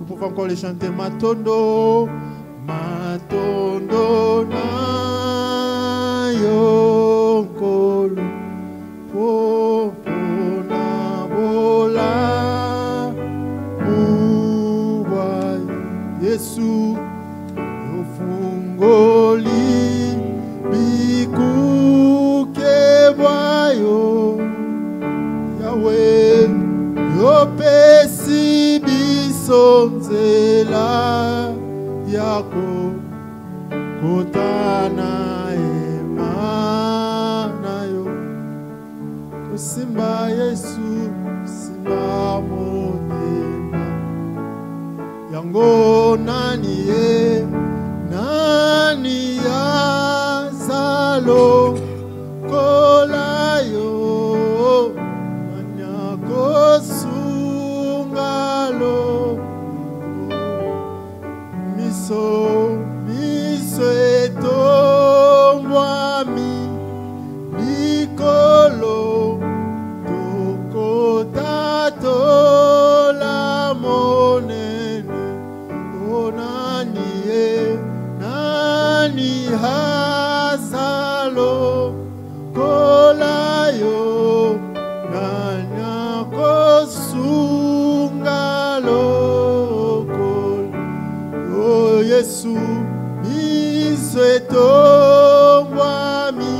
Nous pouvons encore les chanter. Matondo, Matondo na yonkolo, popo na bola, muwa Yesu, yofungoli bikuke bwayo, Yahweh, yopesi bisonzela yako, kotana emanayo, simba Yesu, simba motema, yango nani azalo kolayo, manyako sungalo, miso etombwami mikolo tokotato la monene, nani hazalo kolayo, nanyako sungalo kol. Oh Yesu, miso etombwami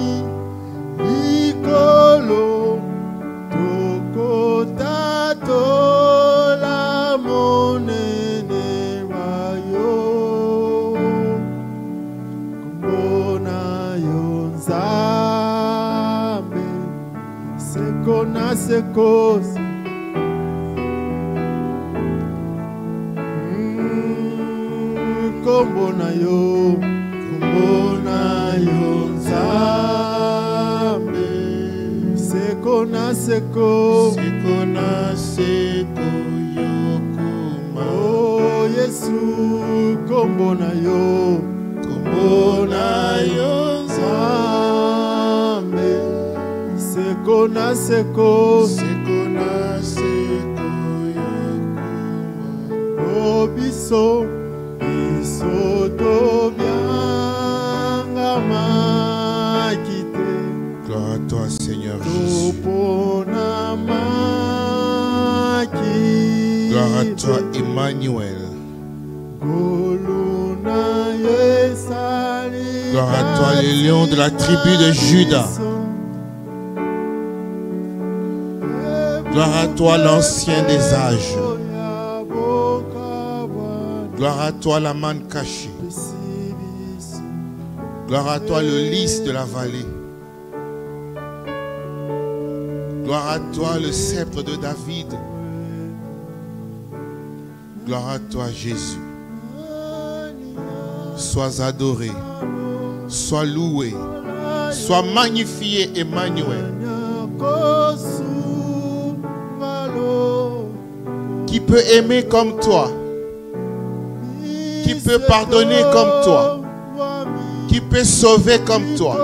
mikolo tokotato la monene wayo, kumbona yo Nzambe seko na sekosi, kumbona yo Nzambe seko na seko yokuma. Oh Yesu, kumbona yo Nzambe seko na seko yokuma. Oh biso Gloire à toi, Seigneur Jésus. Gloire à toi, Emmanuel. Gloire à toi, les lions de la tribu de Juda. Gloire à toi, l'ancien des âges. Gloire à toi, la manne cachée. Gloire à toi, le lys de la vallée. Gloire à toi, le sceptre de David. Gloire à toi, Jésus. Sois adoré, sois loué, sois magnifié, Emmanuel. Qui peut aimer comme toi? Qui peut pardonner comme toi? Qui peut sauver comme toi?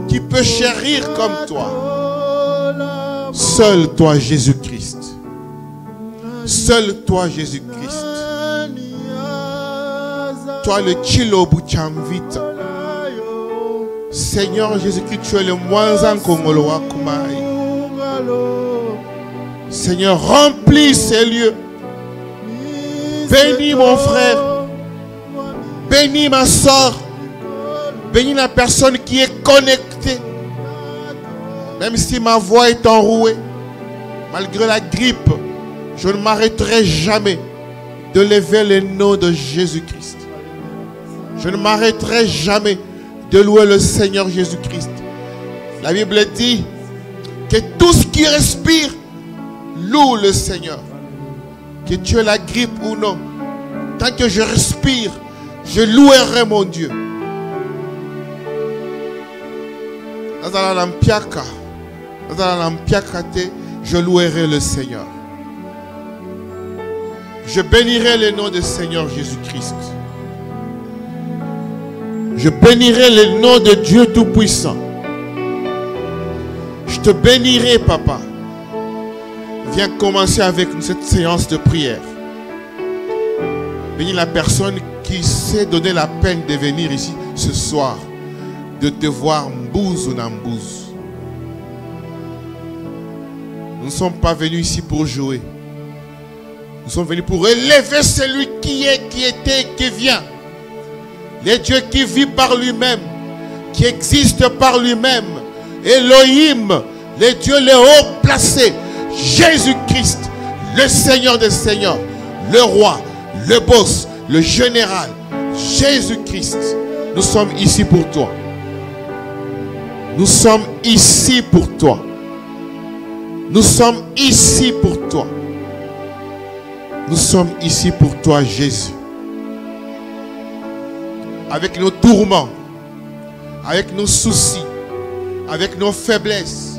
Qui peut chérir comme toi? Seul toi, Jésus-Christ. Seul toi, Jésus-Christ. Toi, le Chilobuchamvita. Seigneur Jésus-Christ, tu es le Mwanzan Kongoloa Kumaï. Seigneur, remplis ces lieux. Bénis mon frère. Bénis ma soeur. Bénis la personne qui est connectée. Même si ma voix est enrouée, malgré la grippe, je ne m'arrêterai jamais de lever le nom de Jésus-Christ. Je ne m'arrêterai jamais de louer le Seigneur Jésus-Christ. La Bible dit que tout ce qui respire loue le Seigneur. Que tu aies la grippe ou non, tant que je respire, je louerai mon Dieu. Je louerai le Seigneur. Je bénirai le nom du Seigneur Jésus-Christ. Je bénirai le nom de Dieu Tout-Puissant. Je te bénirai, Papa. Viens commencer avec nous cette séance de prière. Bénis la personne qui s'est donné la peine de venir ici ce soir, de te voir Mbouze ou Nambouze. Nous ne sommes pas venus ici pour jouer. Nous sommes venus pour élever celui qui est, qui était et qui vient. Le Dieu qui vit par lui-même, qui existe par lui-même. Elohim, le Dieu le haut placé. Jésus-Christ, le Seigneur des Seigneurs, le Roi, le boss, le général. Jésus-Christ, nous sommes ici pour toi. Nous sommes ici pour toi. Nous sommes ici pour toi. Nous sommes ici pour toi, Jésus. Avec nos tourments, avec nos soucis, avec nos faiblesses.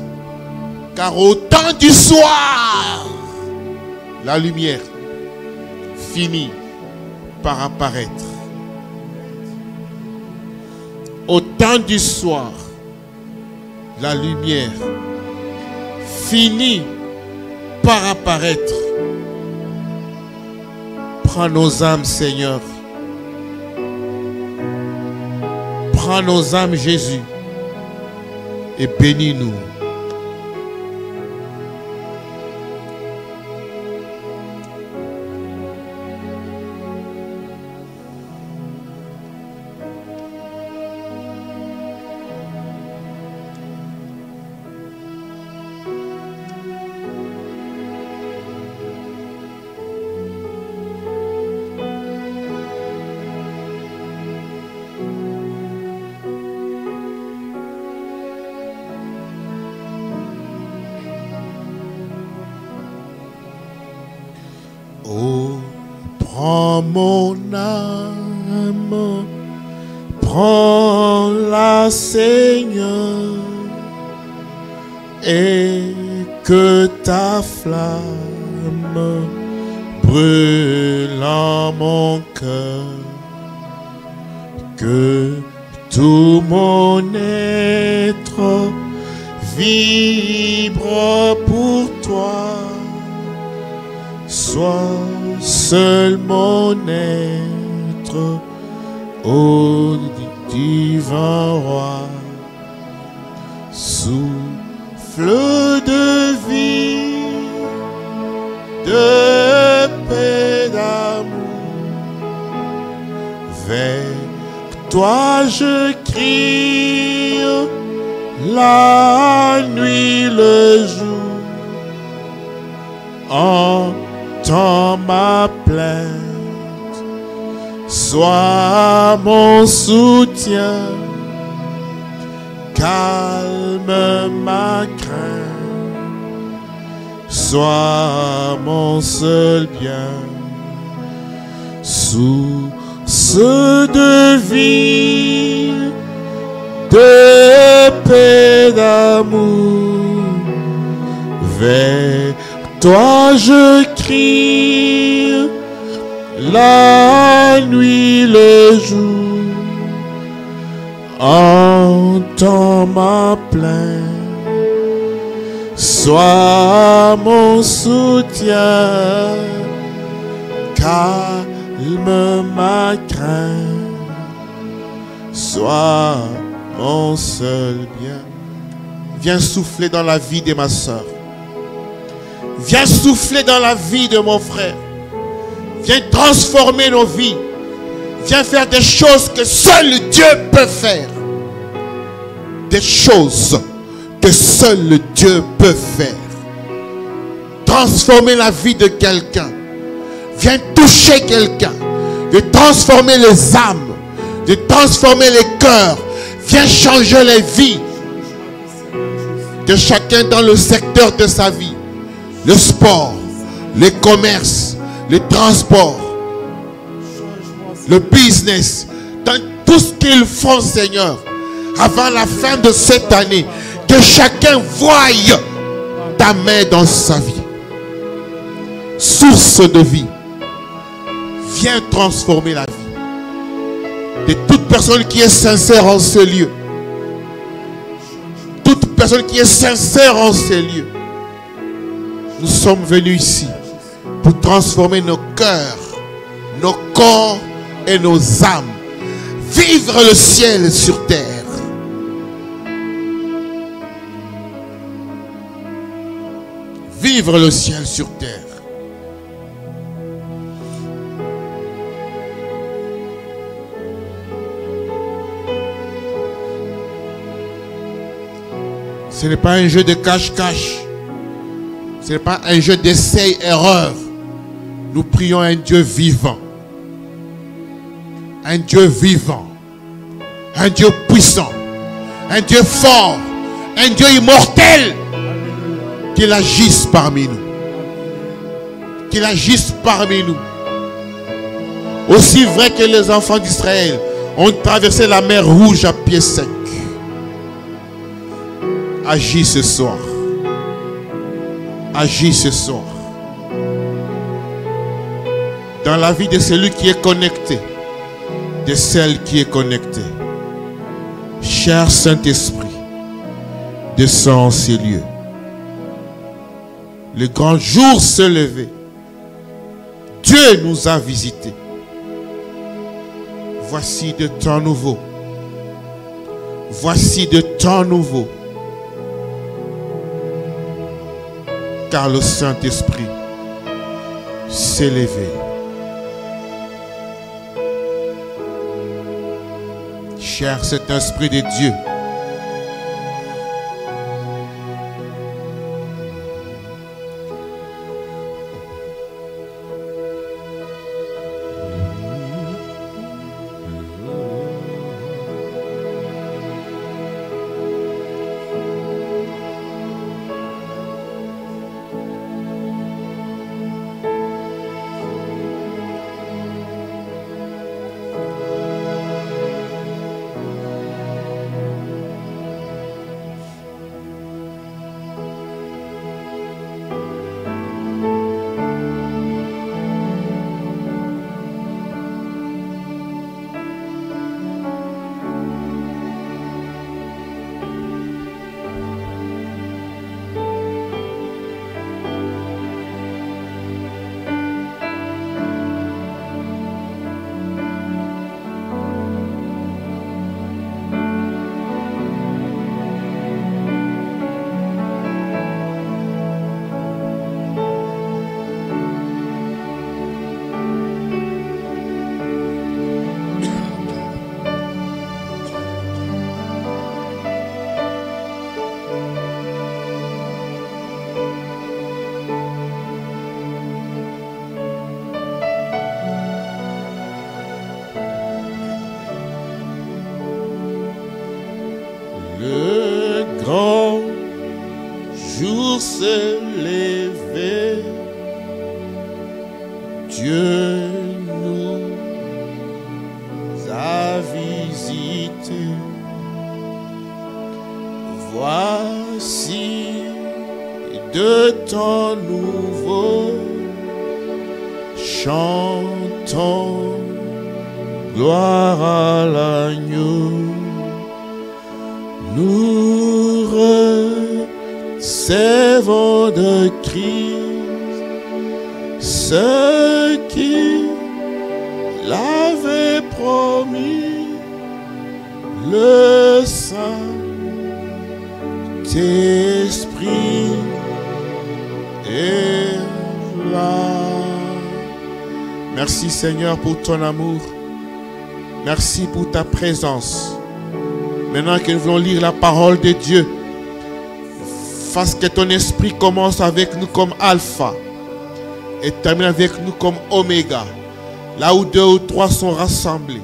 Car au temps du soir, la lumière finit par apparaître. Au temps du soir, la lumière finit par apparaître. Prends nos âmes, Seigneur. Prends nos âmes, Jésus, et bénis-nous. Oh, prends mon âme, prends-la, Seigneur, et que ta flamme brûle en mon cœur, que tout mon être vibre pour toi. Sois seul mon être, ô divin roi. Souffle de vie, de paix, d'amour. Vers toi je crie, la nuit, le jour. Entends ma plainte, sois mon soutien, calme ma crainte, sois mon seul bien, source de vie, de paix, d'amour. Vers toi je crie, la nuit, le jour. Entends ma plainte, sois mon soutien, calme ma crainte, sois mon seul bien. Viens souffler dans la vie de ma soeur. Viens souffler dans la vie de mon frère. Viens transformer nos vies. Viens faire des choses que seul Dieu peut faire. Des choses que seul Dieu peut faire. Transformer la vie de quelqu'un. Viens toucher quelqu'un. De transformer les âmes. De transformer les cœurs. Viens changer les vies de chacun dans le secteur de sa vie. Le sport, le commerce, le transport, le business, dans tout ce qu'ils font, Seigneur, avant la fin de cette année, que chacun voie ta main dans sa vie. Source de vie, viens transformer la vie de toute personne qui est sincère en ce lieu. Toute personne qui est sincère en ce lieu. nous sommes venus ici pour transformer nos cœurs, nos corps et nos âmes. Vivre le ciel sur terre. Vivre le ciel sur terre. Ce n'est pas un jeu de cache-cache. Ce n'est pas un jeu d'essai-erreur. Nous prions un Dieu vivant. Un Dieu vivant. Un Dieu puissant. Un Dieu fort. Un Dieu immortel. Qu'il agisse parmi nous. Qu'il agisse parmi nous. Aussi vrai que les enfants d'Israël ont traversé la mer Rouge à pied sec. Agis ce soir. Agis ce soir. Dans la vie de celui qui est connecté. De celle qui est connectée. Cher Saint-Esprit, descends en ces lieux. Le grand jour se levait. Dieu nous a visités. Voici de temps nouveaux. Voici de temps nouveaux. Car le Saint-Esprit s'est levé. Cher Saint-Esprit de Dieu, se lever, Dieu nous a visités. Voici de temps nouveaux, chantons gloire à l'agneau. Nous recevons de Christ ce qui l'avait promis, le Saint-Esprit est là. Merci Seigneur pour ton amour. Merci pour ta présence. Maintenant que nous voulons lire la parole de Dieu, fasse que ton esprit commence avec nous comme alpha et termine avec nous comme oméga. Là où 2 ou 3 sont rassemblés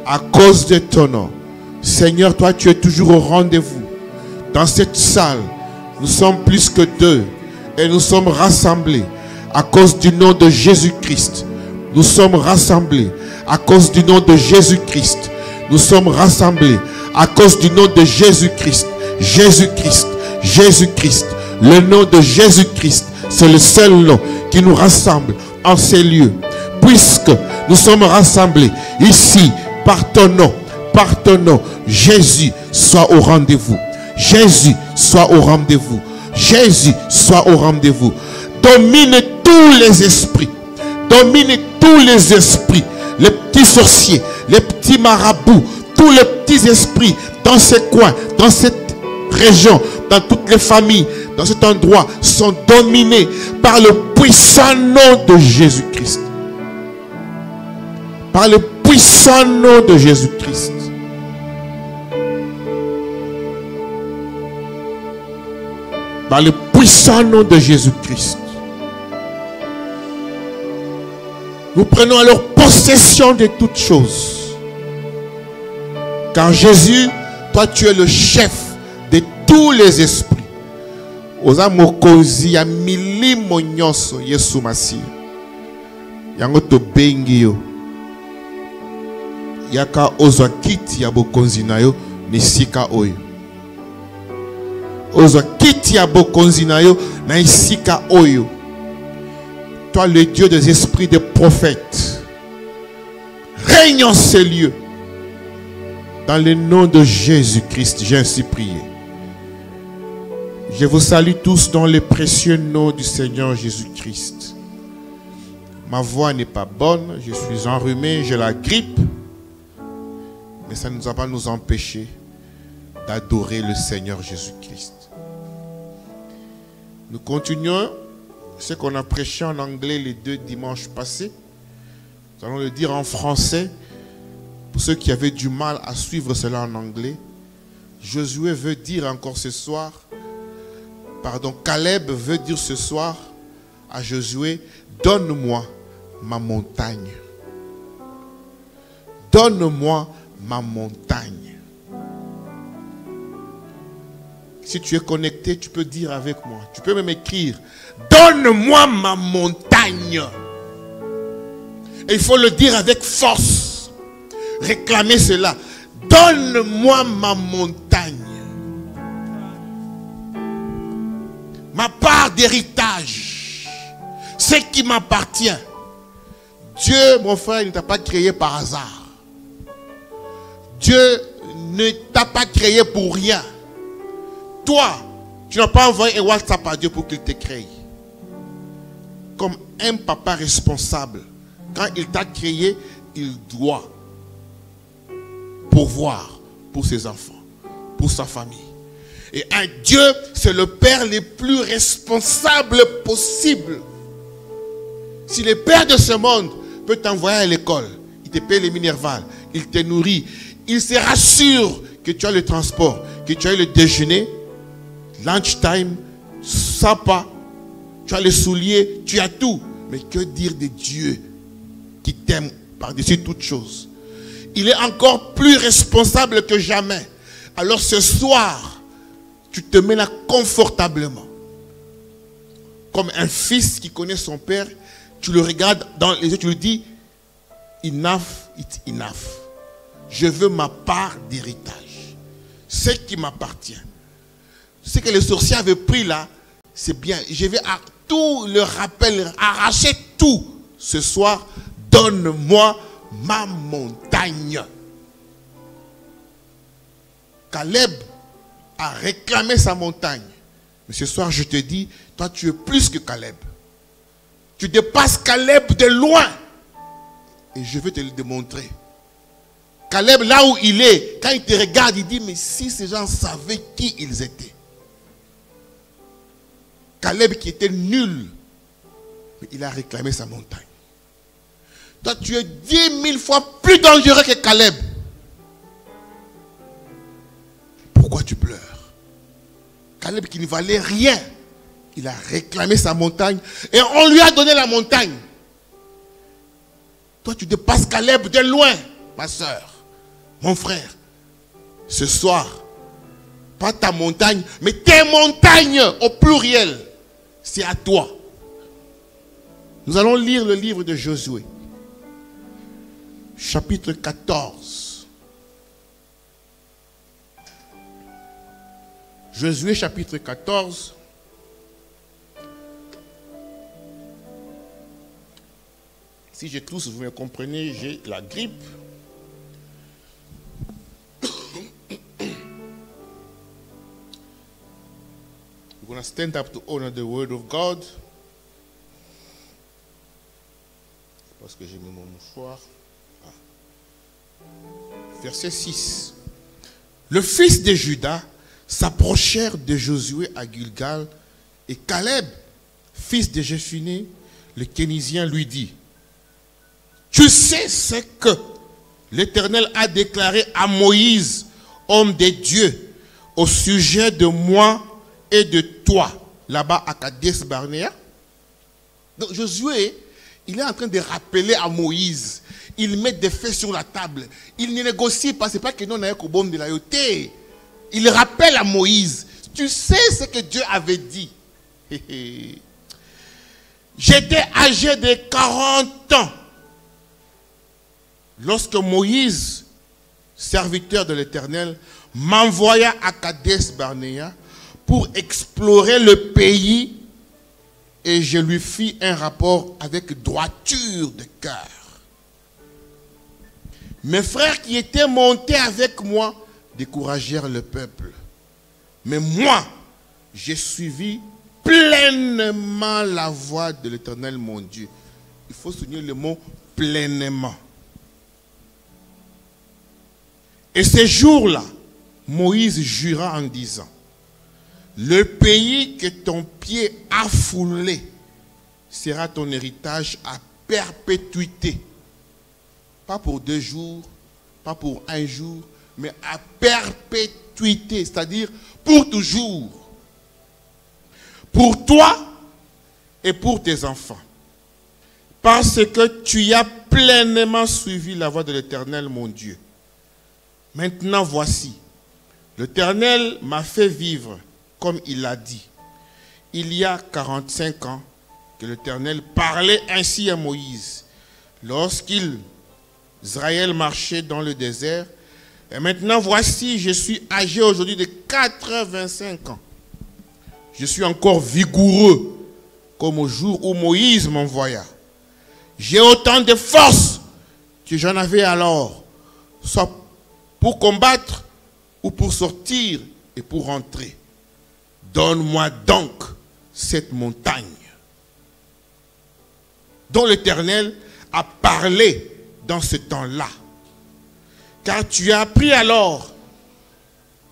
à cause de ton nom. Seigneur, toi tu es toujours au rendez-vous. Dans cette salle, nous sommes plus que 2 et nous sommes rassemblés à cause du nom de Jésus-Christ. Nous sommes rassemblés à cause du nom de Jésus-Christ. Nous sommes rassemblés à cause du nom de Jésus-Christ. Jésus-Christ. Jésus-Christ. Le nom de Jésus-Christ, c'est le seul nom qui nous rassemble en ces lieux. Puisque nous sommes rassemblés ici par ton nom, Jésus soit au rendez-vous. Jésus soit au rendez-vous. Jésus soit au rendez-vous. domine tous les esprits. Domine tous les esprits. Les petits sorciers, les petits marabouts, tous les petits esprits dans ces coins, dans cette région, dans toutes les familles, dans cet endroit, sont dominés par le puissant nom de Jésus-Christ. Par le puissant nom de Jésus-Christ. Par le puissant nom de Jésus-Christ. Nous prenons alors possession de toutes choses. Car Jésus, toi tu es le chef de tous les esprits. Oza mokonzi ya milimo nyonso Yesu Masiya. Yango to bengi yo. Yaka ozwa kiti ya bokonzi na yo ni sika oyo. Ozwa kiti ya bokonzi na yo na isika oyo. Toi le Dieu des esprits des prophètes, règne en ces lieux. Dans le nom de Jésus-Christ, j'ai ainsi prié. Je vous salue tous dans le précieux nom du Seigneur Jésus-Christ. Ma voix n'est pas bonne, je suis enrhumé, j'ai la grippe. Mais ça ne va pas nous empêcher d'adorer le Seigneur Jésus-Christ. Nous continuons ce qu'on a prêché en anglais les 2 dimanches passés. Nous allons le dire en français. Pour ceux qui avaient du mal à suivre cela en anglais. Josué veut dire encore ce soir, Caleb veut dire ce soir à Josué, donne-moi ma montagne. Donne-moi ma montagne. Si tu es connecté, tu peux dire avec moi. Tu peux même écrire, donne-moi ma montagne. Et il faut le dire avec force. Réclamer cela. Donne-moi ma montagne. Ma part d'héritage. Ce qui m'appartient. Dieu, mon frère, ne t'a pas créé par hasard. Dieu ne t'a pas créé pour rien. Toi, tu n'as pas envoyé un WhatsApp à Dieu pour qu'il te crée. Comme un papa responsable, quand il t'a créé, il doit pourvoir pour ses enfants, pour sa famille. Et un Dieu, c'est le père le plus responsable possible. Si le père de ce monde peut t'envoyer à l'école, il te paye les minervales, il te nourrit, il se rassure que tu as le transport, que tu as le déjeuner, lunch time, sapa, tu as les souliers, tu as tout. Mais que dire de Dieu qui t'aime par-dessus toutes choses? Il est encore plus responsable que jamais. Alors ce soir, tu te mets là confortablement. Comme un fils qui connaît son père, tu le regardes dans les yeux, tu lui dis, enough, it's enough. Je veux ma part d'héritage. Ce qui m'appartient. Ce que les sorciers avaient pris là, c'est bien. Je vais à tout le rappel, arracher tout. Ce soir, donne-moi ma montagne. Caleb a réclamé sa montagne. Mais ce soir, je te dis, toi, tu es plus que Caleb. Tu dépasses Caleb de loin. Et je vais te le démontrer. Caleb, là où il est, quand il te regarde, il dit, mais si ces gens savaient qui ils étaient. Caleb qui était nul, mais il a réclamé sa montagne. Toi, tu es 10 000 fois plus dangereux que Caleb. Pourquoi tu pleures? Caleb qui ne valait rien, il a réclamé sa montagne et on lui a donné la montagne. Toi, tu dépasses Caleb de loin, ma soeur, mon frère. Ce soir, pas ta montagne, mais tes montagnes au pluriel. C'est à toi. Nous allons lire le livre de Josué. Chapitre 14. Josué chapitre 14. Si je tousse, vous me comprenez, j'ai la grippe. We're going to stand up to honor the word of God. Parce que j'ai mis mon mouchoir. Ah. Verset 6. Le fils de Juda s'approchèrent de Josué à Gilgal, et Caleb, fils de Jephuné, le Kénisien, lui dit: tu sais ce que l'Éternel a déclaré à Moïse, homme de Dieu, au sujet de moi et de toi, là-bas à Kadesh Barnéa. Donc Josué, il est en train de rappeler à Moïse. Il met des faits sur la table. Il ne négocie pas. Ce n'est pas que nous n'avons qu'au bon de la yoté. Il rappelle à Moïse. Tu sais ce que Dieu avait dit. J'étais âgé de 40 ans. Lorsque Moïse, serviteur de l'Éternel, m'envoya à Kadesh Barnéa pour explorer le pays, et je lui fis un rapport avec droiture de cœur. Mes frères qui étaient montés avec moi découragèrent le peuple. Mais moi, j'ai suivi pleinement la voie de l'Éternel mon Dieu. Il faut souligner le mot pleinement. Et ces jours-là, Moïse jura en disant: le pays que ton pied a foulé sera ton héritage à perpétuité. Pas pour 2 jours, pas pour 1 jour, mais à perpétuité, c'est-à-dire pour toujours. Pour toi et pour tes enfants. Parce que tu as pleinement suivi la voie de l'Éternel, mon Dieu. Maintenant, voici, l'Éternel m'a fait vivre comme il l'a dit. Il y a 45 ans que l'Éternel parlait ainsi à Moïse, lorsqu'Israël marchait dans le désert. Et maintenant, voici, je suis âgé aujourd'hui de 85 ans. Je suis encore vigoureux, comme au jour où Moïse m'envoya. J'ai autant de force que j'en avais alors, soit pour combattre ou pour sortir et pour rentrer. Donne-moi donc cette montagne dont l'Éternel a parlé dans ce temps-là. Car tu as appris alors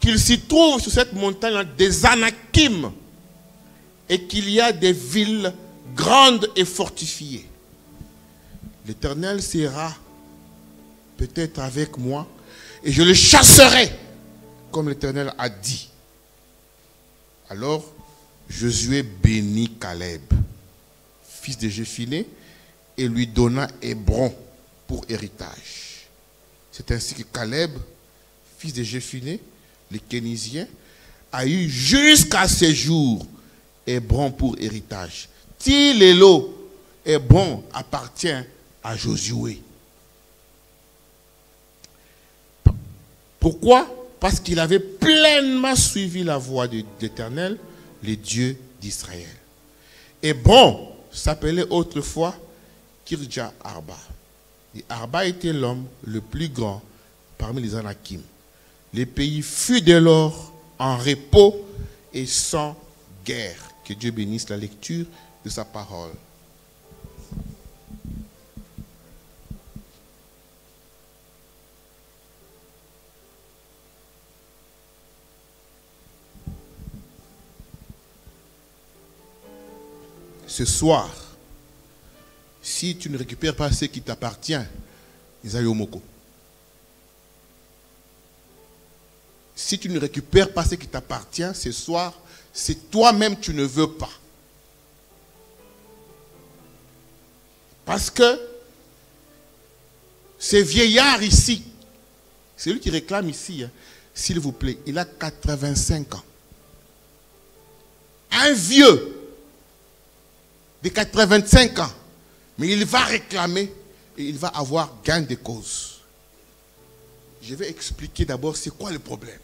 qu'il s'y trouve sur cette montagne des Anakim et qu'il y a des villes grandes et fortifiées. L'Éternel sera peut-être avec moi et je le chasserai comme l'Éternel a dit. Alors Josué bénit Caleb, fils de Jephuné, et lui donna Hébron pour héritage. C'est ainsi que Caleb, fils de Jephuné, le Kénisien, a eu jusqu'à ce jour Hébron pour héritage. Tilélo, Hébron appartient à Josué. Pourquoi? Parce qu'il avait pleinement suivi la voie de l'Éternel, le Dieu d'Israël. Hébron s'appelait autrefois Kirja Arba. Et Arba était l'homme le plus grand parmi les Anakim. Le pays fut dès lors en repos et sans guerre. Que Dieu bénisse la lecture de sa parole. Ce soir, si tu ne récupères pas ce qui t'appartient, Isayomoko. Si tu ne récupères pas ce qui t'appartient ce soir, c'est toi-même tu ne veux pas. Parce que ce vieillard ici, c'est lui qui réclame ici, hein, s'il vous plaît, il a 85 ans. Un vieux de 85 ans, mais il va réclamer et il va avoir gain de cause. Je vais expliquer d'abord c'est quoi le problème.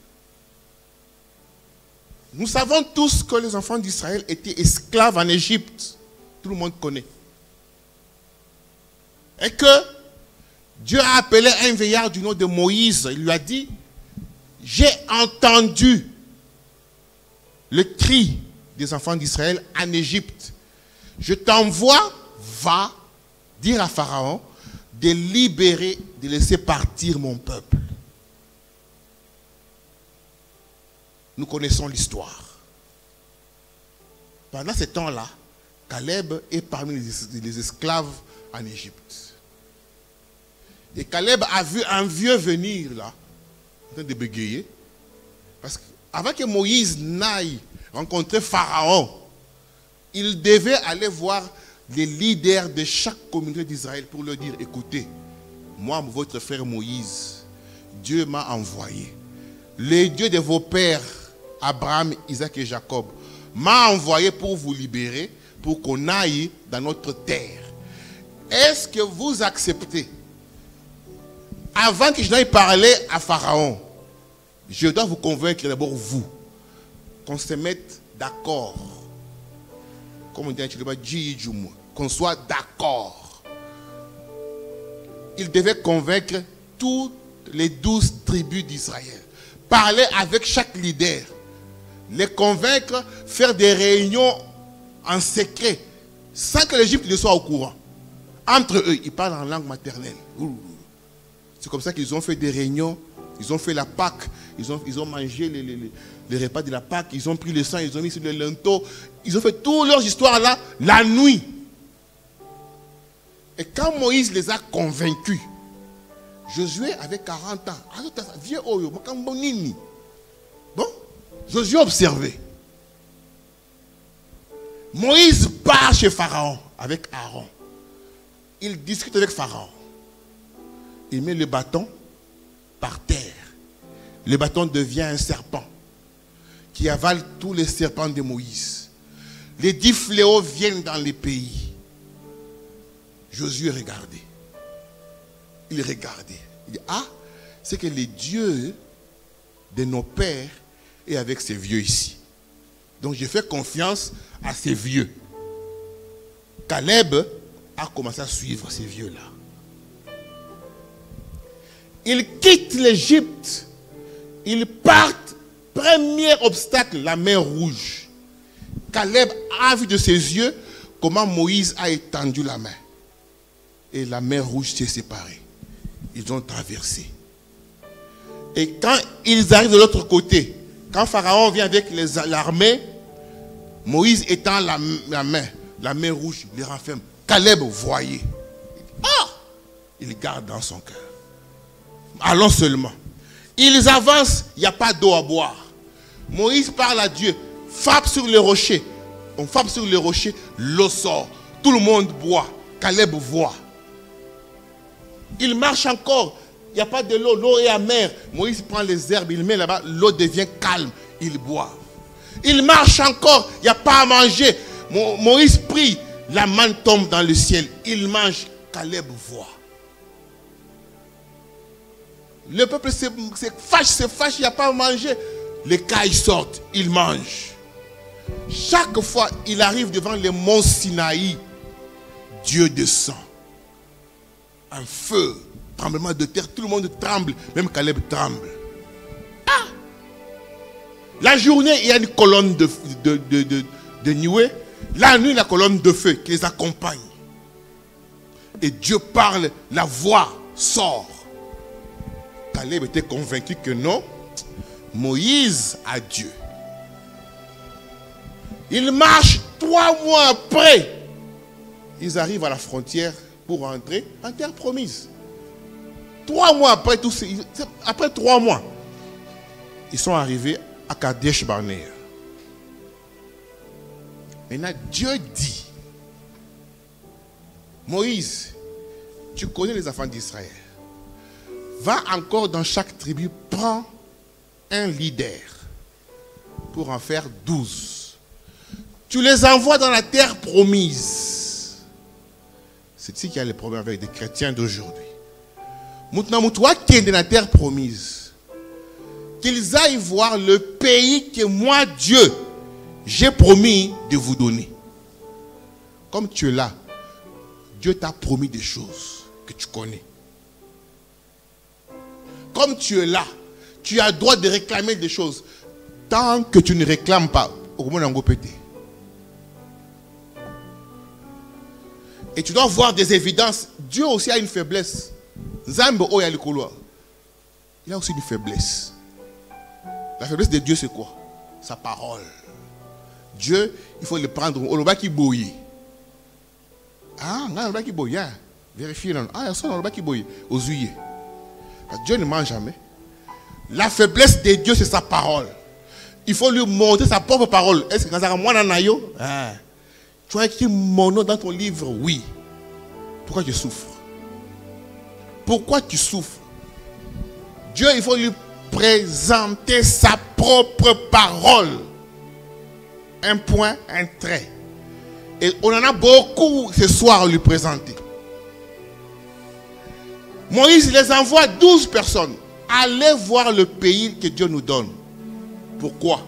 Nous savons tous que les enfants d'Israël étaient esclaves en Égypte. Tout le monde connaît. Et que Dieu a appelé un vieillard du nom de Moïse. Il lui a dit: j'ai entendu le cri des enfants d'Israël en Égypte. Je t'envoie, va dire à Pharaon de libérer, de laisser partir mon peuple. Nous connaissons l'histoire. Pendant ce temps-là, Caleb est parmi les esclaves en Égypte. Et Caleb a vu un vieux venir là, en train de bégayer. Parce qu'avant que Moïse n'aille rencontrer Pharaon, il devait aller voir les leaders de chaque communauté d'Israël pour leur dire, écoutez, moi, votre frère Moïse, Dieu m'a envoyé. Le Dieu de vos pères, Abraham, Isaac et Jacob, m'a envoyé pour vous libérer, pour qu'on aille dans notre terre. Est-ce que vous acceptez? Avant que je n'aille parler à Pharaon, je dois vous convaincre d'abord vous, qu'on se mette d'accord. Comme on dit, qu'on soit d'accord. Il devait convaincre toutes les 12 tribus d'Israël. Parler avec chaque leader. Les convaincre, faire des réunions en secret, sans que l'Égypte ne soit au courant. Entre eux, ils parlent en langue maternelle. C'est comme ça qu'ils ont fait des réunions. Ils ont fait la Pâque. Ils ont mangé les repas de la Pâque. Ils ont pris le sang, ils ont mis sur le linteau. Ils ont fait toutes leurs histoires là, la nuit. Et quand Moïse les a convaincus, Josué avait 40 ans. Bon, Josué observait. Moïse part chez Pharaon avec Aaron. Il discute avec Pharaon. Il met le bâton par terre. Le bâton devient un serpent qui avale tous les serpents de Moïse. Les 10 fléaux viennent dans les pays. Josué regardait. Il regardait. Il dit, ah, c'est que le Dieu de nos pères est avec ces vieux ici. Donc je fais confiance à ces vieux. Caleb a commencé à suivre ces vieux-là. Ils quittent l'Égypte. Ils partent. Premier obstacle, la mer Rouge. Caleb a vu de ses yeux comment Moïse a étendu la main. Et la mer Rouge s'est séparée. Ils ont traversé. Et quand ils arrivent de l'autre côté, quand Pharaon vient avec l'armée, Moïse étend la main, la mer Rouge les renferme. Caleb voyait. Ah! Il garde dans son cœur. Allons seulement. Ils avancent, il n'y a pas d'eau à boire. Moïse parle à Dieu, frappe sur le rocher. On frappe sur le rocher, l'eau sort. Tout le monde boit. Caleb voit. Il marche encore, il n'y a pas de l'eau, l'eau est amère. Moïse prend les herbes, il met là-bas, l'eau devient calme, il boit. Il marche encore, il n'y a pas à manger. Moïse prie, la manne tombe dans le ciel. Il mange, Caleb voit. Le peuple se fâche, il n'y a pas à manger. Les cailles sortent, il mange. Chaque fois il arrive devant le mont Sinaï, Dieu descend. Un feu, tremblement de terre, tout le monde tremble, même Caleb tremble. Ah! La journée, il y a une colonne de nuée. La nuit, la colonne de feu qui les accompagne. Et Dieu parle, la voix sort. Caleb était convaincu que non, Moïse a Dieu. Il marche 3 mois après. Ils arrivent à la frontière pour rentrer en terre promise. 3 mois après, après 3 mois, ils sont arrivés à Kadesh Barnea. Maintenant, Dieu dit, Moïse, tu connais les enfants d'Israël. Va encore dans chaque tribu, prends un leader pour en faire 12. Tu les envoies dans la terre promise. C'est ici qu'il y a le problème avec des chrétiens d'aujourd'hui. Maintenant, toi qui es dans la terre promise, qu'ils aillent voir le pays que moi, Dieu, j'ai promis de vous donner. Comme tu es là, Dieu t'a promis des choses que tu connais. Comme tu es là, tu as le droit de réclamer des choses. Tant que tu ne réclames pas, au moins on va péter. Et tu dois voir des évidences. Dieu aussi a une faiblesse. Zambo Oya le couloir. Il a aussi une faiblesse. La faiblesse de Dieu, c'est quoi? Sa parole. Dieu, il faut le prendre. On va qui bouille. Ah, on va qui bouille. Vérifiez. Ah, on va qui bouille. Aux huiles. Dieu ne mange jamais. La faiblesse de Dieu, c'est sa parole. Il faut lui montrer sa propre parole. Est-ce que quand ça moi nanayo? Tu as écrit mon nom dans ton livre? Oui. Pourquoi tu souffres? Pourquoi tu souffres? Dieu, il faut lui présenter sa propre parole. Un point, un trait. Et on en a beaucoup ce soir à lui présenter. Moïse les envoie 12 personnes. Allez voir le pays que Dieu nous donne. Pourquoi?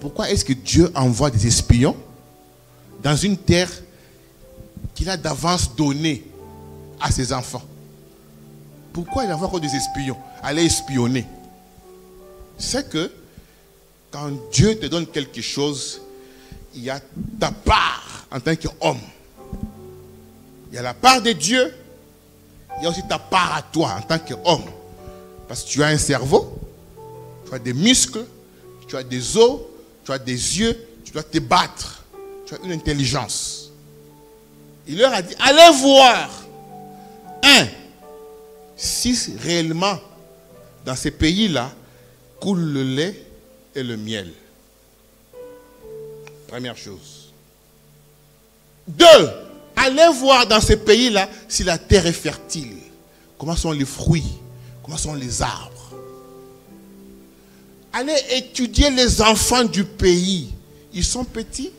Pourquoi est-ce que Dieu envoie des espions dans une terre qu'il a d'avance donnée à ses enfants? Pourquoi il envoie encore des espions? Aller espionner. C'est que quand Dieu te donne quelque chose, il y a ta part en tant qu'homme. Il y a la part de Dieu, il y a aussi ta part à toi en tant qu'homme. Parce que tu as un cerveau, tu as des muscles, tu as des os, tu as des yeux, tu dois te battre. Tu as une intelligence. Il leur a dit, allez voir. Si réellement, dans ces pays-là, coule le lait et le miel. Première chose. 2. Allez voir dans ces pays-là si la terre est fertile. Comment sont les fruits? Comment sont les arbres? Allez étudier les enfants du pays. Ils sont petits,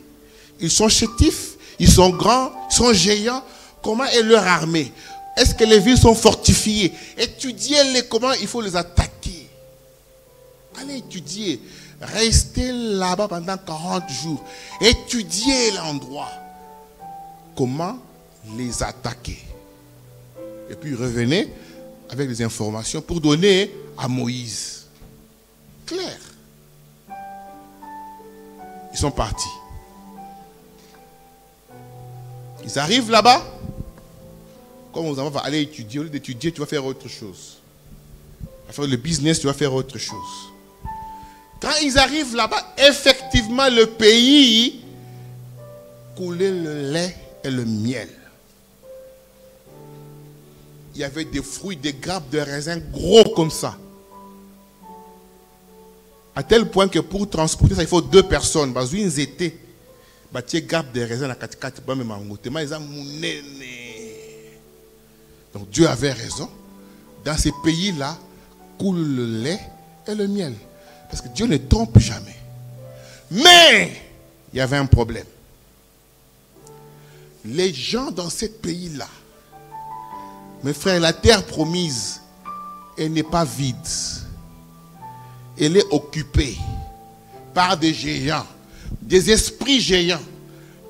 ils sont chétifs, ils sont grands, ils sont géants. Comment est leur armée? Est-ce que les villes sont fortifiées? Étudiez-les, comment il faut les attaquer. Allez étudier. Restez là-bas pendant 40 jours. Étudiez l'endroit. Comment les attaquer. Et puis revenez avec des informations pour donner à Moïse. Clair. Ils sont partis. Ils arrivent là-bas. Comme on va aller étudier, au lieu d'étudier, tu vas faire autre chose. Tu vas faire le business, tu vas faire autre chose. Quand ils arrivent là-bas, effectivement, le pays coulait le lait et le miel. Il y avait des fruits, des grappes de raisin gros comme ça. À tel point que pour transporter ça, il faut 2 personnes. Parce qu'ils étaient, des grappes de raisin à 4 Donc Dieu avait raison. Dans ces pays-là, coule le lait et le miel. Parce que Dieu ne trompe jamais. Mais, il y avait un problème. Les gens dans ce pays-là, mes frères, la terre promise, elle n'est pas vide. Elle est occupée par des géants, des esprits géants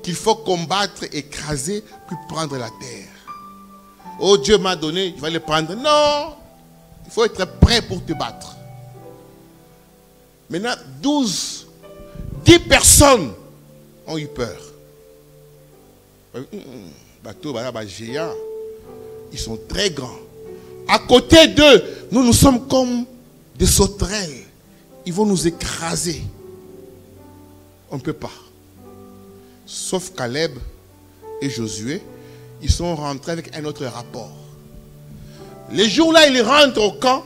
qu'il faut combattre, écraser, puis prendre la terre. Oh, Dieu m'a donné, je vais les prendre. Non, il faut être prêt pour te battre. Maintenant, 10 personnes ont eu peur. Bateau, géants, ils sont très grands. À côté d'eux, nous sommes comme des sauterelles. Ils vont nous écraser. On ne peut pas. Sauf Caleb et Josué, ils sont rentrés avec un autre rapport. Les jours-là, ils rentrent au camp.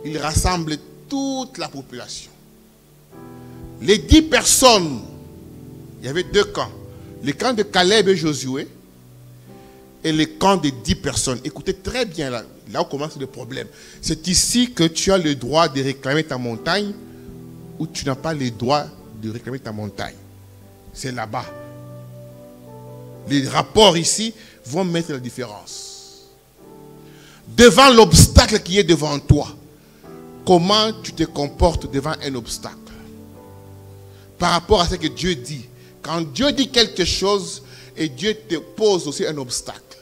Ils rassemblent toute la population. Les 10 personnes, il y avait 2 camps. Le camp de Caleb et Josué et le camp de 10 personnes. Écoutez très bien, là où commence le problème. C'est ici que tu as le droit de réclamer ta montagne ou tu n'as pas le droit de réclamer ta montagne. C'est là-bas. Les rapports ici vont mettre la différence. Devant l'obstacle qui est devant toi, comment tu te comportes devant un obstacle? Par rapport à ce que Dieu dit. Quand Dieu dit quelque chose et Dieu te pose aussi un obstacle,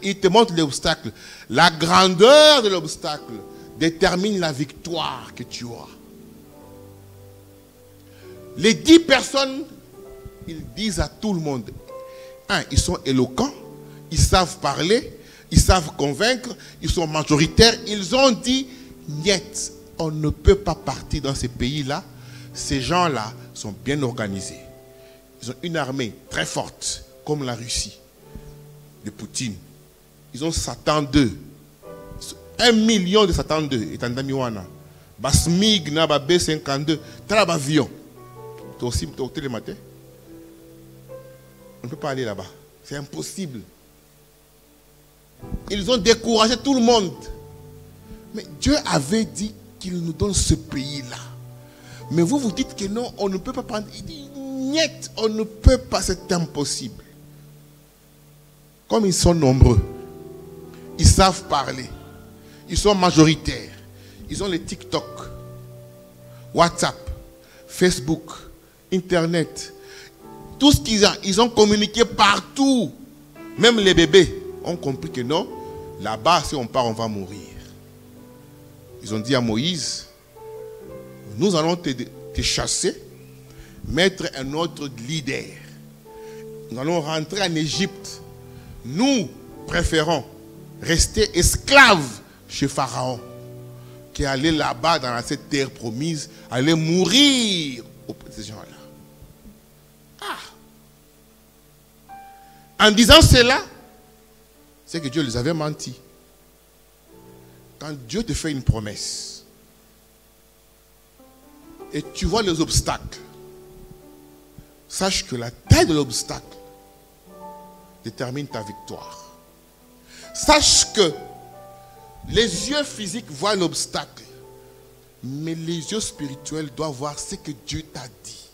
il te montre l'obstacle. La grandeur de l'obstacle détermine la victoire que tu auras. Les 10 personnes ils disent à tout le monde, ils sont éloquents, ils savent parler, ils savent convaincre, ils sont majoritaires. Ils ont dit, niet, on ne peut pas partir dans ces pays-là. Ces gens-là sont bien organisés. Ils ont une armée très forte, comme la Russie, de Poutine. Ils ont Satan 2. 1 million de Satan 2. Et Tandamiwana. Basmig, Naba B52. T'as l'avion. Tu aussi le matin. On ne peut pas aller là-bas. C'est impossible. Ils ont découragé tout le monde. Mais Dieu avait dit qu'il nous donne ce pays-là. Mais vous vous dites que non, on ne peut pas prendre. Il dit, niet, on ne peut pas, c'est impossible. Comme ils sont nombreux, ils savent parler, ils sont majoritaires, ils ont les TikTok, WhatsApp, Facebook, Internet, tout ce qu'ils ont, ils ont communiqué partout. Même les bébés ont compris que non, là-bas, si on part, on va mourir. Ils ont dit à Moïse, nous allons te chasser, mettre un autre leader. Nous allons rentrer en Égypte. Nous préférons rester esclaves chez Pharaon, qui allait là-bas dans cette terre promise, aller mourir auprès de ces gens-là. En disant cela, c'est que Dieu les avait menti. Quand Dieu te fait une promesse, et tu vois les obstacles, sache que la taille de l'obstacle détermine ta victoire. Sache que les yeux physiques voient l'obstacle, mais les yeux spirituels doivent voir ce que Dieu t'a dit.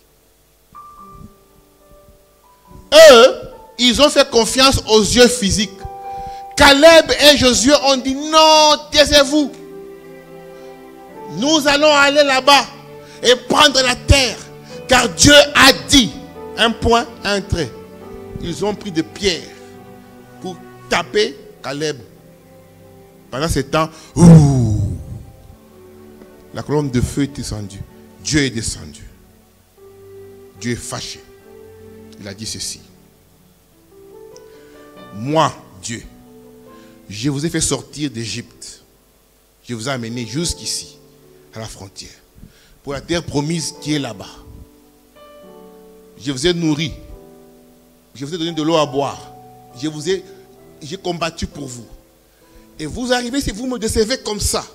Eux, ils ont fait confiance aux yeux physiques. Caleb et Josué ont dit non, taisez-vous. Nous allons aller là-bas et prendre la terre, car Dieu a dit. Un point, un trait. Ils ont pris des pierres pour taper Caleb. Pendant ce temps, la colonne de feu est descendue. Dieu est descendu. Dieu est fâché. Il a dit ceci. Moi, Dieu, je vous ai fait sortir d'Égypte. Je vous ai amené jusqu'ici, à la frontière, pour la terre promise qui est là-bas. Je vous ai nourri. Je vous ai donné de l'eau à boire. J'ai combattu pour vous. Et vous arrivez, si vous me décevez comme ça,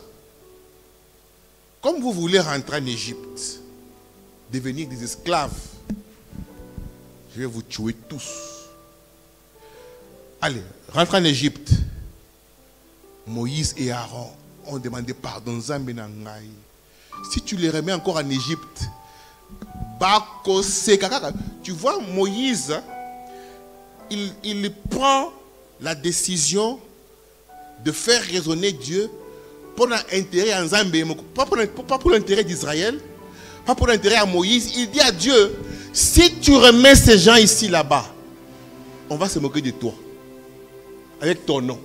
comme vous voulez rentrer en Égypte, devenir des esclaves, je vais vous tuer tous. Allez, rentrez en Égypte. Moïse et Aaron ont demandé pardon. Si tu les remets encore en Égypte, tu vois, Moïse, il prend la décision de faire raisonner Dieu pour l'intérêt en Zambie, pas pour l'intérêt d'Israël, pas pour l'intérêt à Moïse. Il dit à Dieu, si tu remets ces gens ici là-bas, on va se moquer de toi, avec ton nom,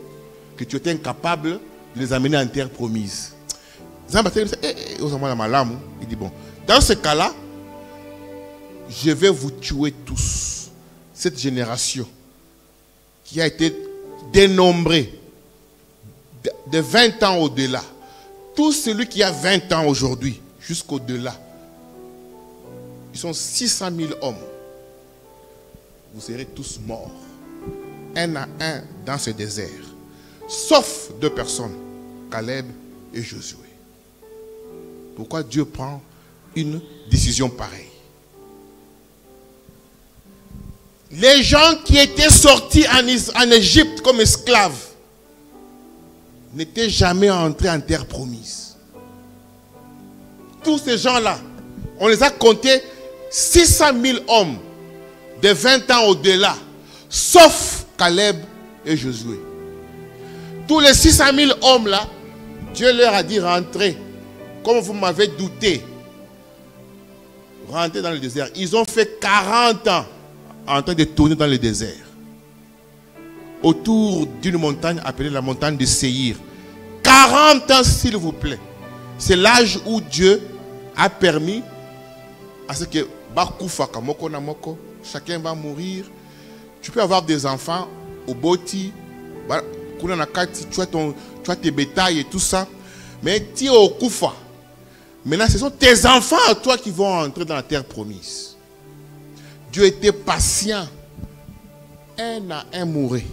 que tu étais incapable de les amener en terre promise. Il dit bon, dans ce cas-là, je vais vous tuer tous. Cette génération qui a été dénombrée de 20 ans au-delà. Tout celui qui a 20 ans aujourd'hui, jusqu'au-delà, ils sont 600 000 hommes. Vous serez tous morts, un à un dans ce désert. Sauf 2 personnes, Caleb et Josué. Pourquoi Dieu prend une décision pareille? Les gens qui étaient sortis en Égypte comme esclaves n'étaient jamais entrés en terre promise. Tous ces gens-là, on les a comptés 600 000 hommes de 20 ans au-delà, sauf Caleb et Josué. Tous les 600 000 hommes-là, Dieu leur a dit rentrez. Comme vous m'avez douté, rentrez dans le désert. Ils ont fait 40 ans en train de tourner dans le désert, autour d'une montagne appelée la montagne de Séhir. 40 ans, s'il vous plaît. C'est l'âge où Dieu a permis à ce que Bakoufa Kamoko Namoko chacun va mourir. Tu peux avoir des enfants au Boti, tu as tes bétails et tout ça. Mais tu es au Koufa. Maintenant, ce sont tes enfants à toi qui vont entrer dans la terre promise. Dieu était patient. Un à un mourait.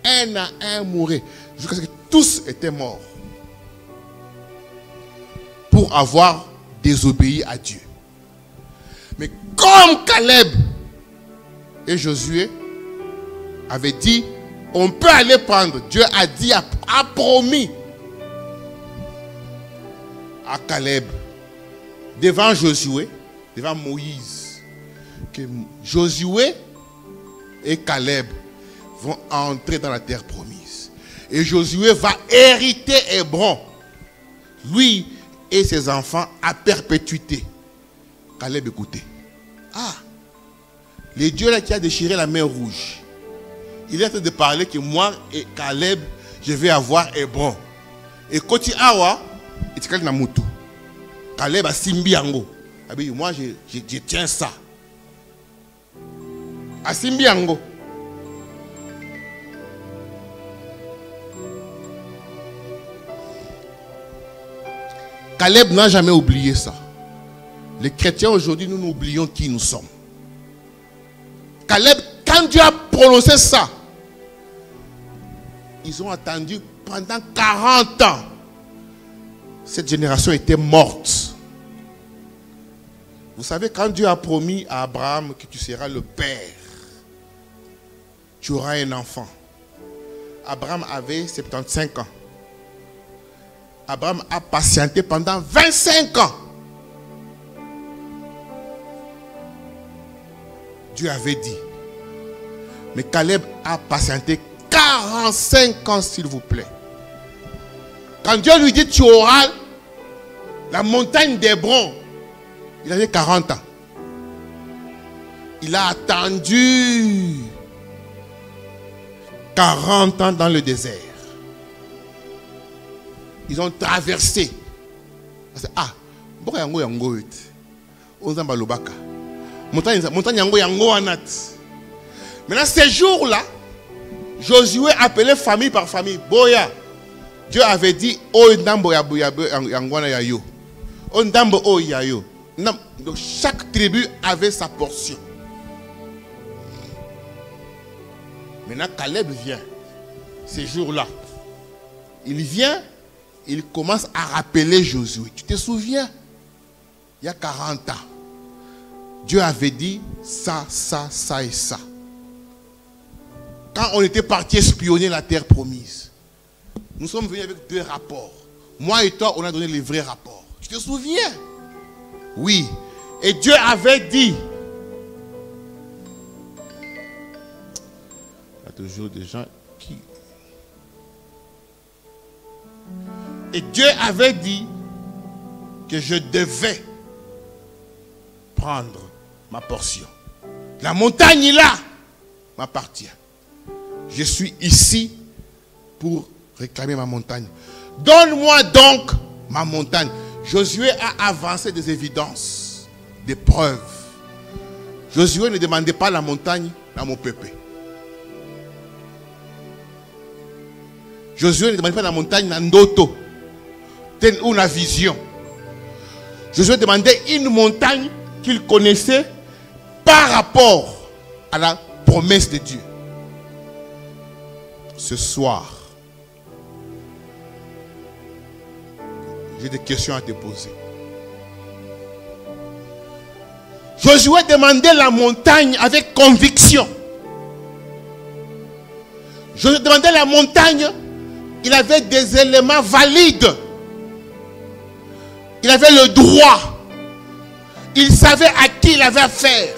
Un à un mourait. Jusqu'à ce que tous étaient morts. Pour avoir désobéi à Dieu. Mais comme Caleb et Josué avaient dit, on peut aller prendre. Dieu a dit, a promis à Caleb, devant Josué, devant Moïse, que Josué et Caleb vont entrer dans la terre promise. Et Josué va hériter Hébron, lui et ses enfants à perpétuité. Caleb, écoutez. Ah, le Dieu là qui a déchiré la mer Rouge, il est en train de parler que moi et Caleb, je vais avoir Hébron. Et Koti Awa, et tu na mutu. Caleb a simbi ango. Moi je tiens ça. A simbi ango. Caleb n'a jamais oublié ça. Les chrétiens aujourd'hui, nous oublions qui nous sommes. Caleb, quand Dieu a prononcé ça, ils ont attendu pendant 40 ans. Cette génération était morte. Vous savez, quand Dieu a promis à Abraham que tu seras le père, tu auras un enfant. Abraham avait 75 ans. Abraham a patienté pendant 25 ans. Dieu avait dit. Mais Caleb a patienté 45 ans, s'il vous plaît. Quand Dieu lui dit, tu auras la montagne d'Hébron, il avait 40 ans. Il a attendu 40 ans dans le désert. Ils ont traversé. Ah, pourquoi yango yango it? Ozamba lobaka. Montagne yango yango anat. Maintenant, ces jours-là, Josué appelait famille par famille. Boya. Dieu avait dit, oh ndambo yangwana yayo. Oh ndambo oh yayo. Donc chaque tribu avait sa portion. Maintenant, Caleb vient. Ces jours-là. Il vient, il commence à rappeler Josué. Tu te souviens? Il y a 40 ans. Dieu avait dit ça, ça, ça et ça. Quand on était parti espionner la terre promise, nous sommes venus avec 2 rapports. Moi et toi, on a donné les vrais rapports. Tu te souviens? Oui. Et Dieu avait dit. Il y a toujours des gens qui... Et Dieu avait dit que je devais prendre ma portion. La montagne là m'appartient. Je suis ici pour réclamer ma montagne. Donne-moi donc ma montagne. Josué a avancé des évidences, des preuves. Josué ne demandait pas la montagne à mon peuple. Josué ne demandait pas la montagne à Ndoto ou la vision. Josué demandait une montagne qu'il connaissait par rapport à la promesse de Dieu. Ce soir, j'ai des questions à te poser. Josué demandait la montagne avec conviction. Josué demandait la montagne, il avait des éléments valides. Il avait le droit. Il savait à qui il avait affaire.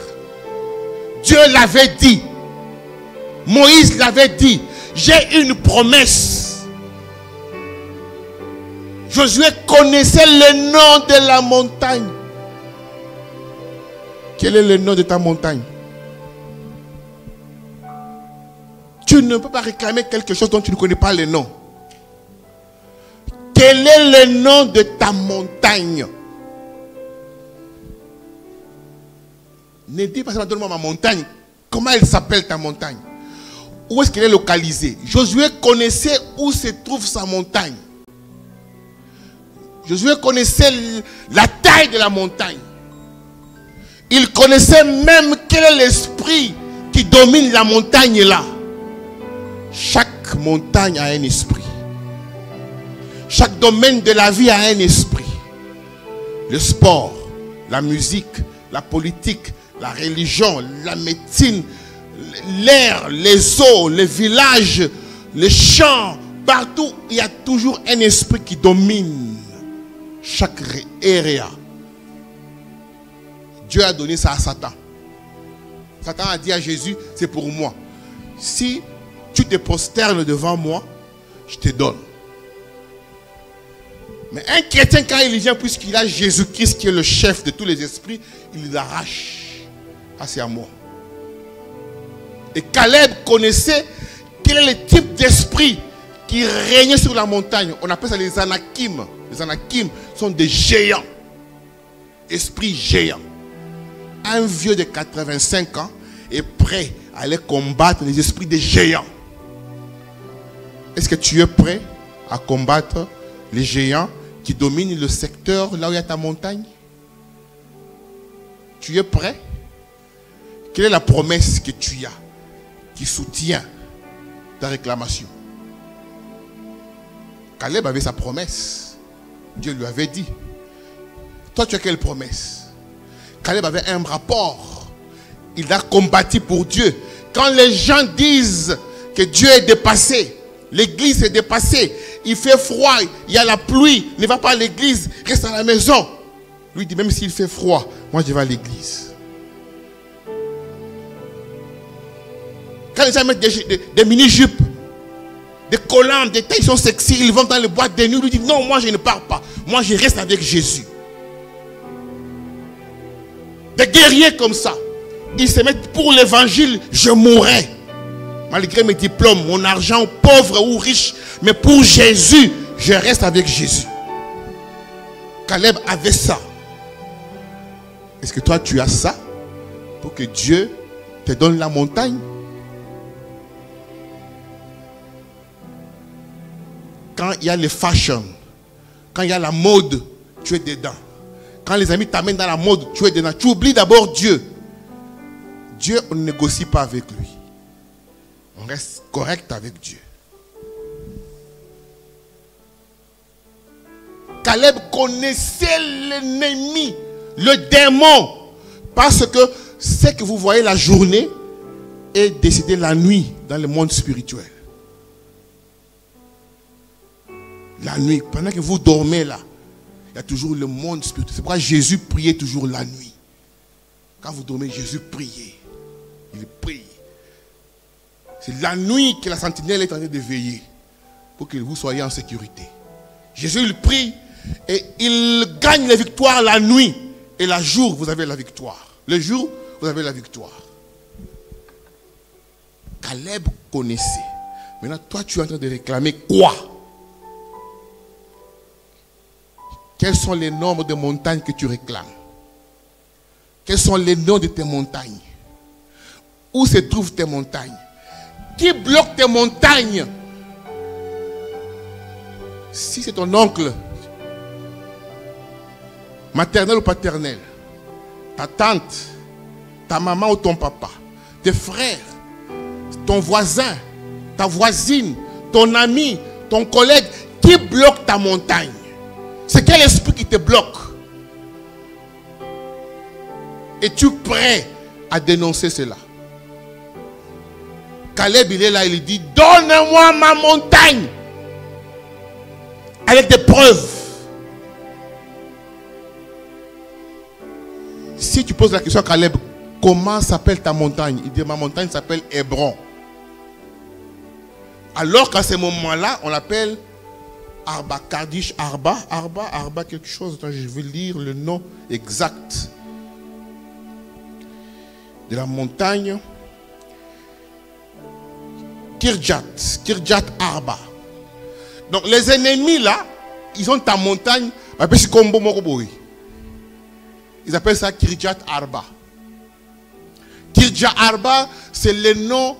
Dieu l'avait dit. Moïse l'avait dit. J'ai une promesse. Josué connaissait le nom de la montagne. Quel est le nom de ta montagne? Tu ne peux pas réclamer quelque chose dont tu ne connais pas le nom. Quel est le nom de ta montagne? Ne dis pas seulement donne-moi ma montagne. Comment elle s'appelle ta montagne? Où est-ce qu'elle est localisée? Josué connaissait où se trouve sa montagne. Josué connaissait la taille de la montagne. Il connaissait même quel est l'esprit qui domine la montagne là. Chaque montagne a un esprit. Chaque domaine de la vie a un esprit. Le sport, la musique, la politique, la religion, la médecine, l'air, les eaux, les villages, les champs, partout, il y a toujours un esprit qui domine chaque area. Dieu a donné ça à Satan. Satan a dit à Jésus, c'est pour moi. Si tu te prosternes devant moi, je te donne. Mais un chrétien, quand il vient, puisqu'il a Jésus-Christ qui est le chef de tous les esprits, il l'arrache. Ah, c'est à moi. Et Caleb connaissait quel est le type d'esprit qui régnait sur la montagne. On appelle ça les Anakim. Les Anakim sont des géants. Esprits géants. Un vieux de 85 ans est prêt à aller combattre les esprits des géants. Est-ce que tu es prêt à combattre les géants qui dominent le secteur là où il y a ta montagne? Tu es prêt? Quelle est la promesse que tu as qui soutient ta réclamation? Caleb avait sa promesse. Dieu lui avait dit. Toi, tu as quelle promesse? Caleb avait un rapport. Il a combattu pour Dieu. Quand les gens disent que Dieu est dépassé, l'église est dépassée, il fait froid, il y a la pluie, ne va pas à l'église, reste à la maison. Lui dit, même s'il fait froid, moi je vais à l'église. Quand les gens mettent des mini-jupes, des collants, des tailles sont sexy, ils vont dans les boîtes de nuit, lui dit, non, moi je ne pars pas, moi je reste avec Jésus. Des guerriers comme ça, ils se mettent pour l'évangile, je mourrai. Malgré mes diplômes, mon argent, pauvre ou riche, mais pour Jésus, je reste avec Jésus. Caleb avait ça. Est-ce que toi tu as ça pour que Dieu te donne la montagne? Quand il y a les fashion, quand il y a la mode, tu es dedans. Quand les amis t'amènent dans la mode, tu es dedans. Tu oublies d'abord Dieu. Dieu, on ne négocie pas avec lui. On reste correct avec Dieu. Caleb connaissait l'ennemi, le démon. Parce que ce que vous voyez la journée est décidé la nuit dans le monde spirituel. La nuit, pendant que vous dormez là, il y a toujours le monde spirituel. C'est pourquoi Jésus priait toujours la nuit. Quand vous dormez, Jésus priait. Il prie. C'est la nuit que la sentinelle est en train de veiller pour que vous soyez en sécurité. Jésus, il prie et il gagne la victoire la nuit. Et le jour, vous avez la victoire. Le jour, vous avez la victoire. Caleb connaissait. Maintenant, toi, tu es en train de réclamer quoi? Quels sont les nombres de montagnes que tu réclames? Quels sont les noms de tes montagnes? Où se trouvent tes montagnes? Qui bloque tes montagnes? Si c'est ton oncle, maternel ou paternel, ta tante, ta maman ou ton papa, tes frères, ton voisin, ta voisine, ton ami, ton collègue, qui bloque ta montagne? C'est quel esprit qui te bloque? Es-tu prêt à dénoncer cela? Caleb, il est là, il dit, donne-moi ma montagne. Avec des preuves. Si tu poses la question à Caleb, comment s'appelle ta montagne? Il dit, ma montagne s'appelle Hébron. Alors qu'à ce moment-là, on l'appelle Arba, Kardish, Arba, quelque chose. Attends, je vais lire le nom exact de la montagne. Kirjat Arba. Donc les ennemis là, ils ont ta montagne. Ils appellent ça Kirjat Arba. Kirja Arba, c'est le nom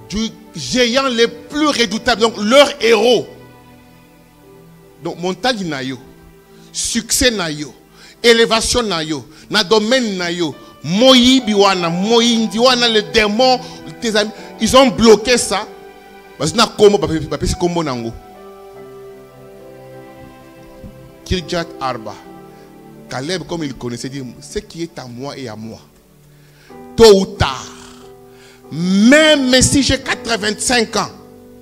du géant les plus redoutables, donc leur héros. Donc montagne nayo, succès nayo, élévation nayo, na domaine nayo, moyi biwana, moyi ndiwana, les démons, tes amis, ils ont bloqué ça. Parce que na komo papi c'est kombo nango. Kirjat Arba. Caleb, comme il connaissait, dit ce qui est à moi et à moi. Tôt ou tard, même si j'ai 85 ans,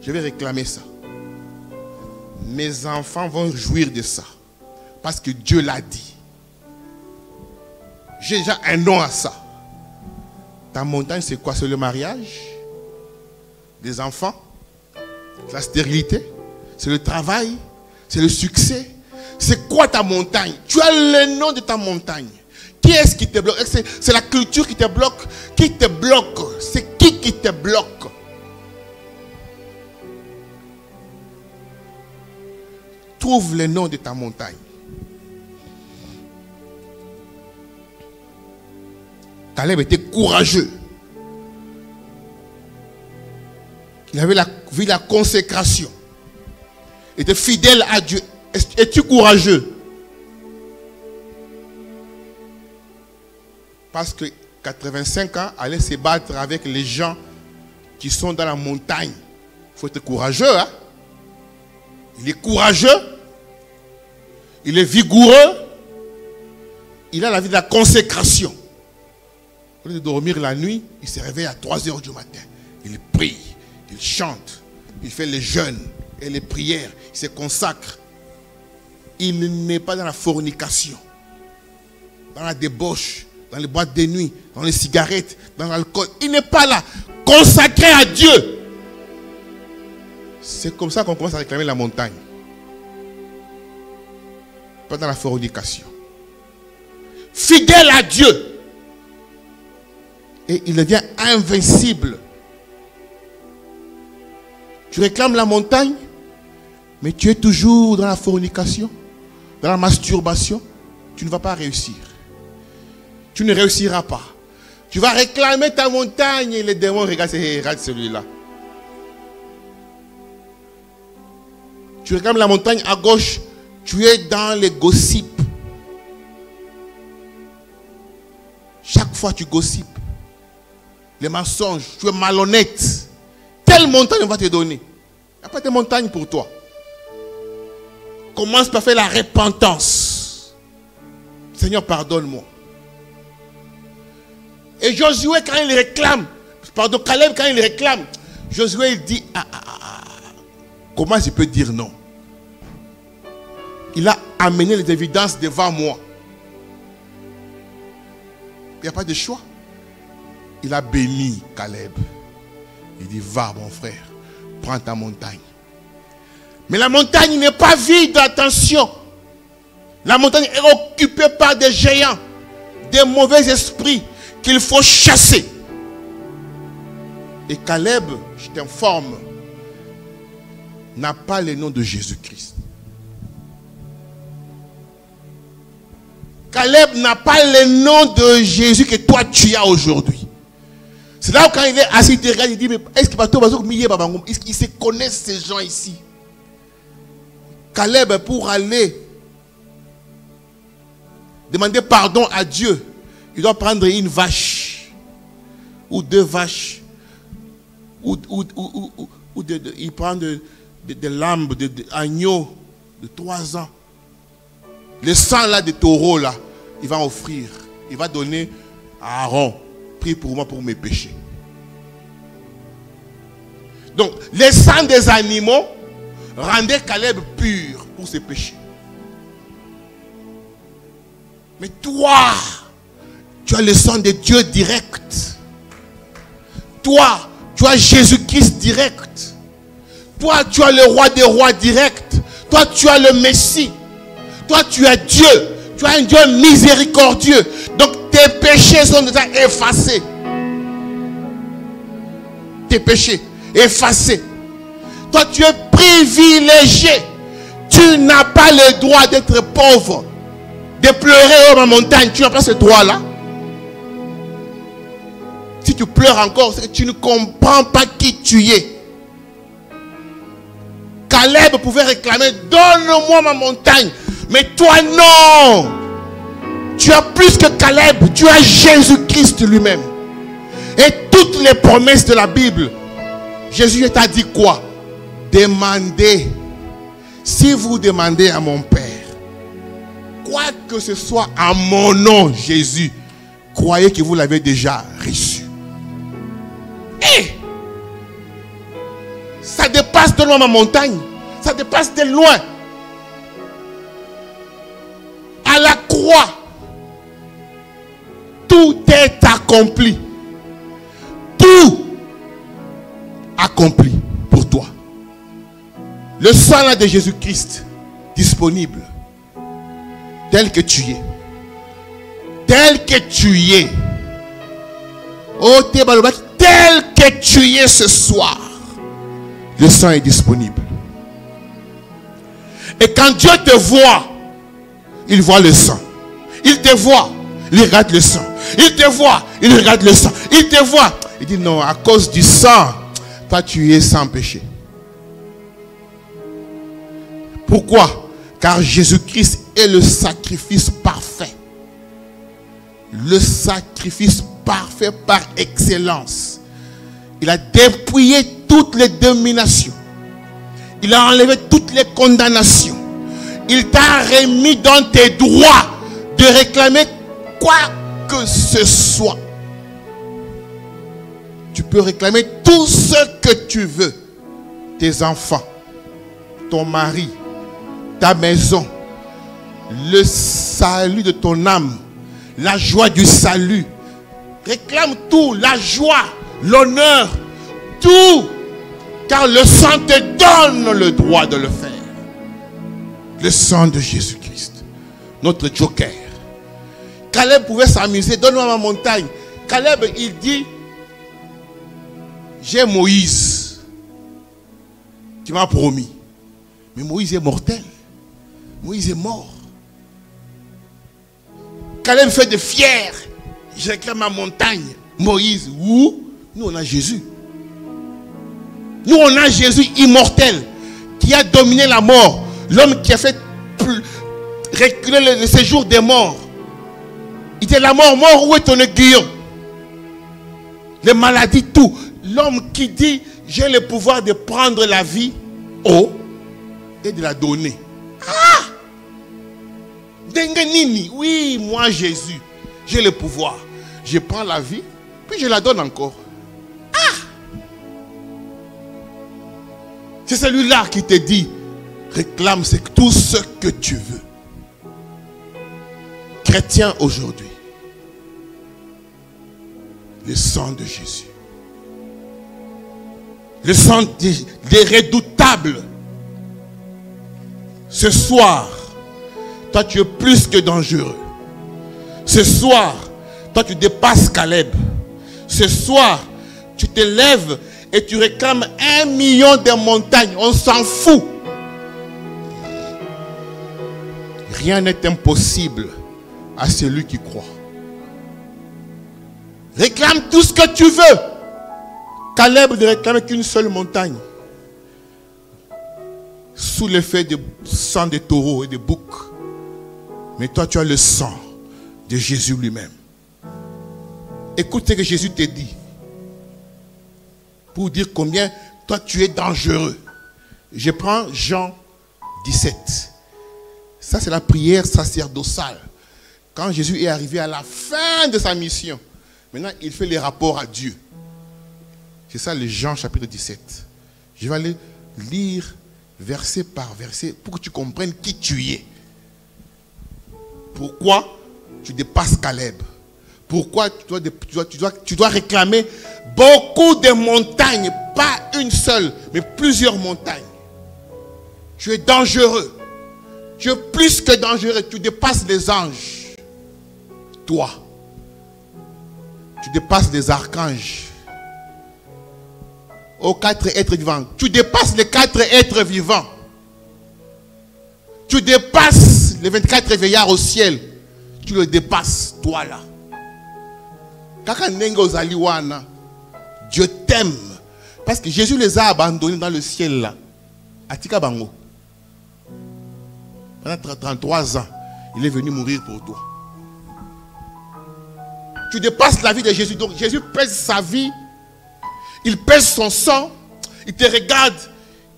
je vais réclamer ça. Mes enfants vont jouir de ça. Parce que Dieu l'a dit. J'ai déjà un nom à ça. Ta montagne, c'est quoi? C'est le mariage, des enfants, la stérilité, c'est le travail, c'est le succès. C'est quoi ta montagne? Tu as le nom de ta montagne. Qui est-ce qui te bloque? C'est la culture qui te bloque. Qui te bloque? C'est qui te bloque? Trouve le nom de ta montagne. Caleb était courageux. Il avait vu la consécration. Il était fidèle à Dieu. Es-tu courageux? Parce que 85 ans, aller se battre avec les gens qui sont dans la montagne. Il faut être courageux. Hein? Il est courageux. Il est vigoureux. Il a la vie de la consécration. Au lieu de dormir la nuit, il se réveille à 3 heures du matin. Il prie, il chante, il fait les jeûnes et les prières. Il se consacre. Il n'est pas dans la fornication, dans la débauche, dans les boîtes de nuit, dans les cigarettes, dans l'alcool. Il n'est pas là, consacré à Dieu. C'est comme ça qu'on commence à réclamer la montagne. Pas dans la fornication. Fidèle à Dieu. Et il devient invincible. Tu réclames la montagne, mais tu es toujours dans la fornication, dans la masturbation. Tu ne vas pas réussir. Tu ne réussiras pas. Tu vas réclamer ta montagne et les démons regardent celui-là. Tu réclames la montagne à gauche, tu es dans les gossips. Chaque fois tu gossipes. Les mensonges, tu es malhonnête. Quelle montagne on va te donner? Il n'y a pas de montagne pour toi. Commence par faire la repentance. Seigneur, pardonne-moi. Et Josué, quand il réclame, Caleb, quand il réclame, Josué, il dit, comment je peux dire non? Il a amené les évidences devant moi. Il n'y a pas de choix. Il a béni Caleb. Il dit, va mon frère, prends ta montagne. Mais la montagne n'est pas vide, attention. La montagne est occupée par des géants, des mauvais esprits qu'il faut chasser. Et Caleb, je t'informe, n'a pas le nom de Jésus-Christ. Caleb n'a pas le nom de Jésus que toi tu as aujourd'hui. C'est là où quand il est assis, il te regarde, il dit, mais est-ce qu'il se connaissent ces gens ici? Caleb, pour aller demander pardon à Dieu, il doit prendre une vache ou 2 vaches il prend des lambes, des agneaux de 3 ans. Le sang là des taureaux là, il va offrir, il va donner à Aaron. Prie pour moi pour mes péchés. Donc, les sangs des animaux rendaient Caleb pur pour ses péchés. Mais toi, tu as le sang de Dieu direct. Toi, tu as Jésus-Christ direct. Toi, tu as le roi des rois direct. Toi, tu as le Messie. Toi, tu as Dieu. Tu as un Dieu miséricordieux. Donc, tes péchés sont déjà effacés. Tes péchés effacés. Toi, tu es privilégié. Tu n'as pas le droit d'être pauvre. De pleurer dans ma montagne. Tu n'as pas ce droit-là. Si Si tu pleures encore, c'est que tu ne comprends pas qui tu es. Caleb pouvait réclamer, donne-moi ma montagne. Mais toi, non. Tu as plus que Caleb. Tu as Jésus-Christ lui-même. Et toutes les promesses de la Bible, Jésus t'a dit quoi? Demandez. Si vous demandez à mon Père, quoi que ce soit en mon nom, Jésus, croyez que vous l'avez déjà reçu. Et ça dépasse de loin ma montagne. Ça dépasse de loin. À la croix, tout est accompli. Tout accompli pour toi. Le sang de Jésus-Christ disponible. Tel que tu es. Tel que tu es. Oh, tel que tu es ce soir. Le sang est disponible. Et quand Dieu te voit, il voit le sang. Il te voit, il regarde le sang. Il te voit, il regarde le sang. Il te voit. Il dit non, à cause du sang, toi tu es sans péché. Pourquoi? Car Jésus-Christ est le sacrifice parfait. Le sacrifice parfait par excellence. Il a dépouillé toutes les dominations. Il a enlevé toutes les condamnations. Il t'a remis dans tes droits de réclamer quoi que ce soit. Tu peux réclamer tout ce que tu veux. Tes enfants, ton mari, ta maison, le salut de ton âme, la joie du salut. Réclame tout, la joie, l'honneur, tout. Car le sang te donne le droit de le faire. Le sang de Jésus-Christ, notre joker. Caleb pouvait s'amuser, donne-moi ma montagne. Caleb, il dit, j'ai Moïse qui m'a promis. Mais Moïse est mortel. Moïse est mort. Caleb fait de fier. Je réclame ma montagne. Moïse, où? Nous on a Jésus. Nous on a Jésus immortel qui a dominé la mort. L'homme qui a fait reculer le séjour des morts. Il était la mort. Mort, où est ton aiguillon? Les maladies, tout. L'homme qui dit, j'ai le pouvoir de prendre la vie, et de la donner. Ah! Dengenini, oui, moi Jésus, j'ai le pouvoir. Je prends la vie, puis je la donne encore. Ah! C'est celui-là qui te dit, réclame tout ce que tu veux. Chrétien aujourd'hui, le sang de Jésus. Le sang des redoutables. Ce soir, toi tu es plus que dangereux. Ce soir, toi tu dépasses Caleb. Ce soir, tu te lèves et tu réclames 1 million de montagnes. On s'en fout. Rien n'est impossible à celui qui croit. Réclame tout ce que tu veux. Caleb ne réclamait qu'une seule montagne. Sous l'effet de sang de taureaux et de boucs. Mais toi tu as le sang de Jésus lui-même. Écoute ce que Jésus te dit. Pour dire combien toi tu es dangereux. Je prends Jean 17. Ça c'est la prière sacerdotale. Quand Jésus est arrivé à la fin de sa mission. Maintenant il fait les rapports à Dieu. C'est ça le Jean chapitre 17. Je vais aller lire verset par verset pour que tu comprennes qui tu es. Pourquoi tu dépasses Caleb? Pourquoi tu dois réclamer beaucoup de montagnes, pas une seule, mais plusieurs montagnes. Tu es dangereux. Tu es plus que dangereux. Tu dépasses les anges. Toi. Tu dépasses les archanges. Aux 4 êtres vivants. Tu dépasses les 4 êtres vivants. Tu dépasses les 24 veillards au ciel. Tu le dépasses, toi là. Dieu t'aime. Parce que Jésus les a abandonnés dans le ciel là. Atika Bango. Pendant 33 ans, il est venu mourir pour toi. Tu dépasses la vie de Jésus. Donc Jésus pèse sa vie. Il pèse son sang. Il te regarde.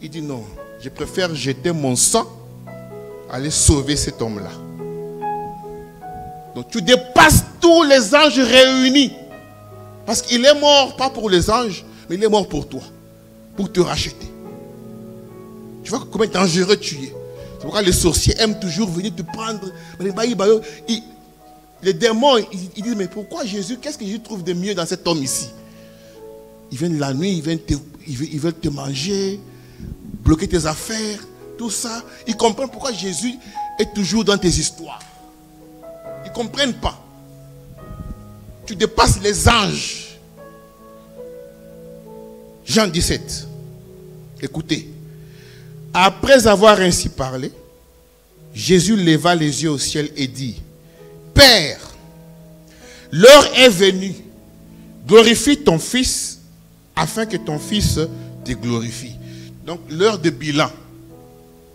Il dit non, je préfère jeter mon sang, aller sauver cet homme-là. Donc tu dépasses tous les anges réunis. Parce qu'il est mort, pas pour les anges, mais il est mort pour toi. Pour te racheter. Tu vois combien dangereux tu es. C'est pourquoi les sorciers aiment toujours venir te prendre. Les démons, ils disent, mais pourquoi Jésus, qu'est-ce que Jésus trouve de mieux dans cet homme ici? Ils viennent la nuit, ils veulent te manger, bloquer tes affaires, tout ça. Ils comprennent pourquoi Jésus est toujours dans tes histoires. Ils ne comprennent pas. Tu dépasses les anges. Jean 17. Écoutez. Après avoir ainsi parlé, Jésus leva les yeux au ciel et dit, Père, l'heure est venue. Glorifie ton Fils, afin que ton Fils te glorifie. Donc l'heure de bilan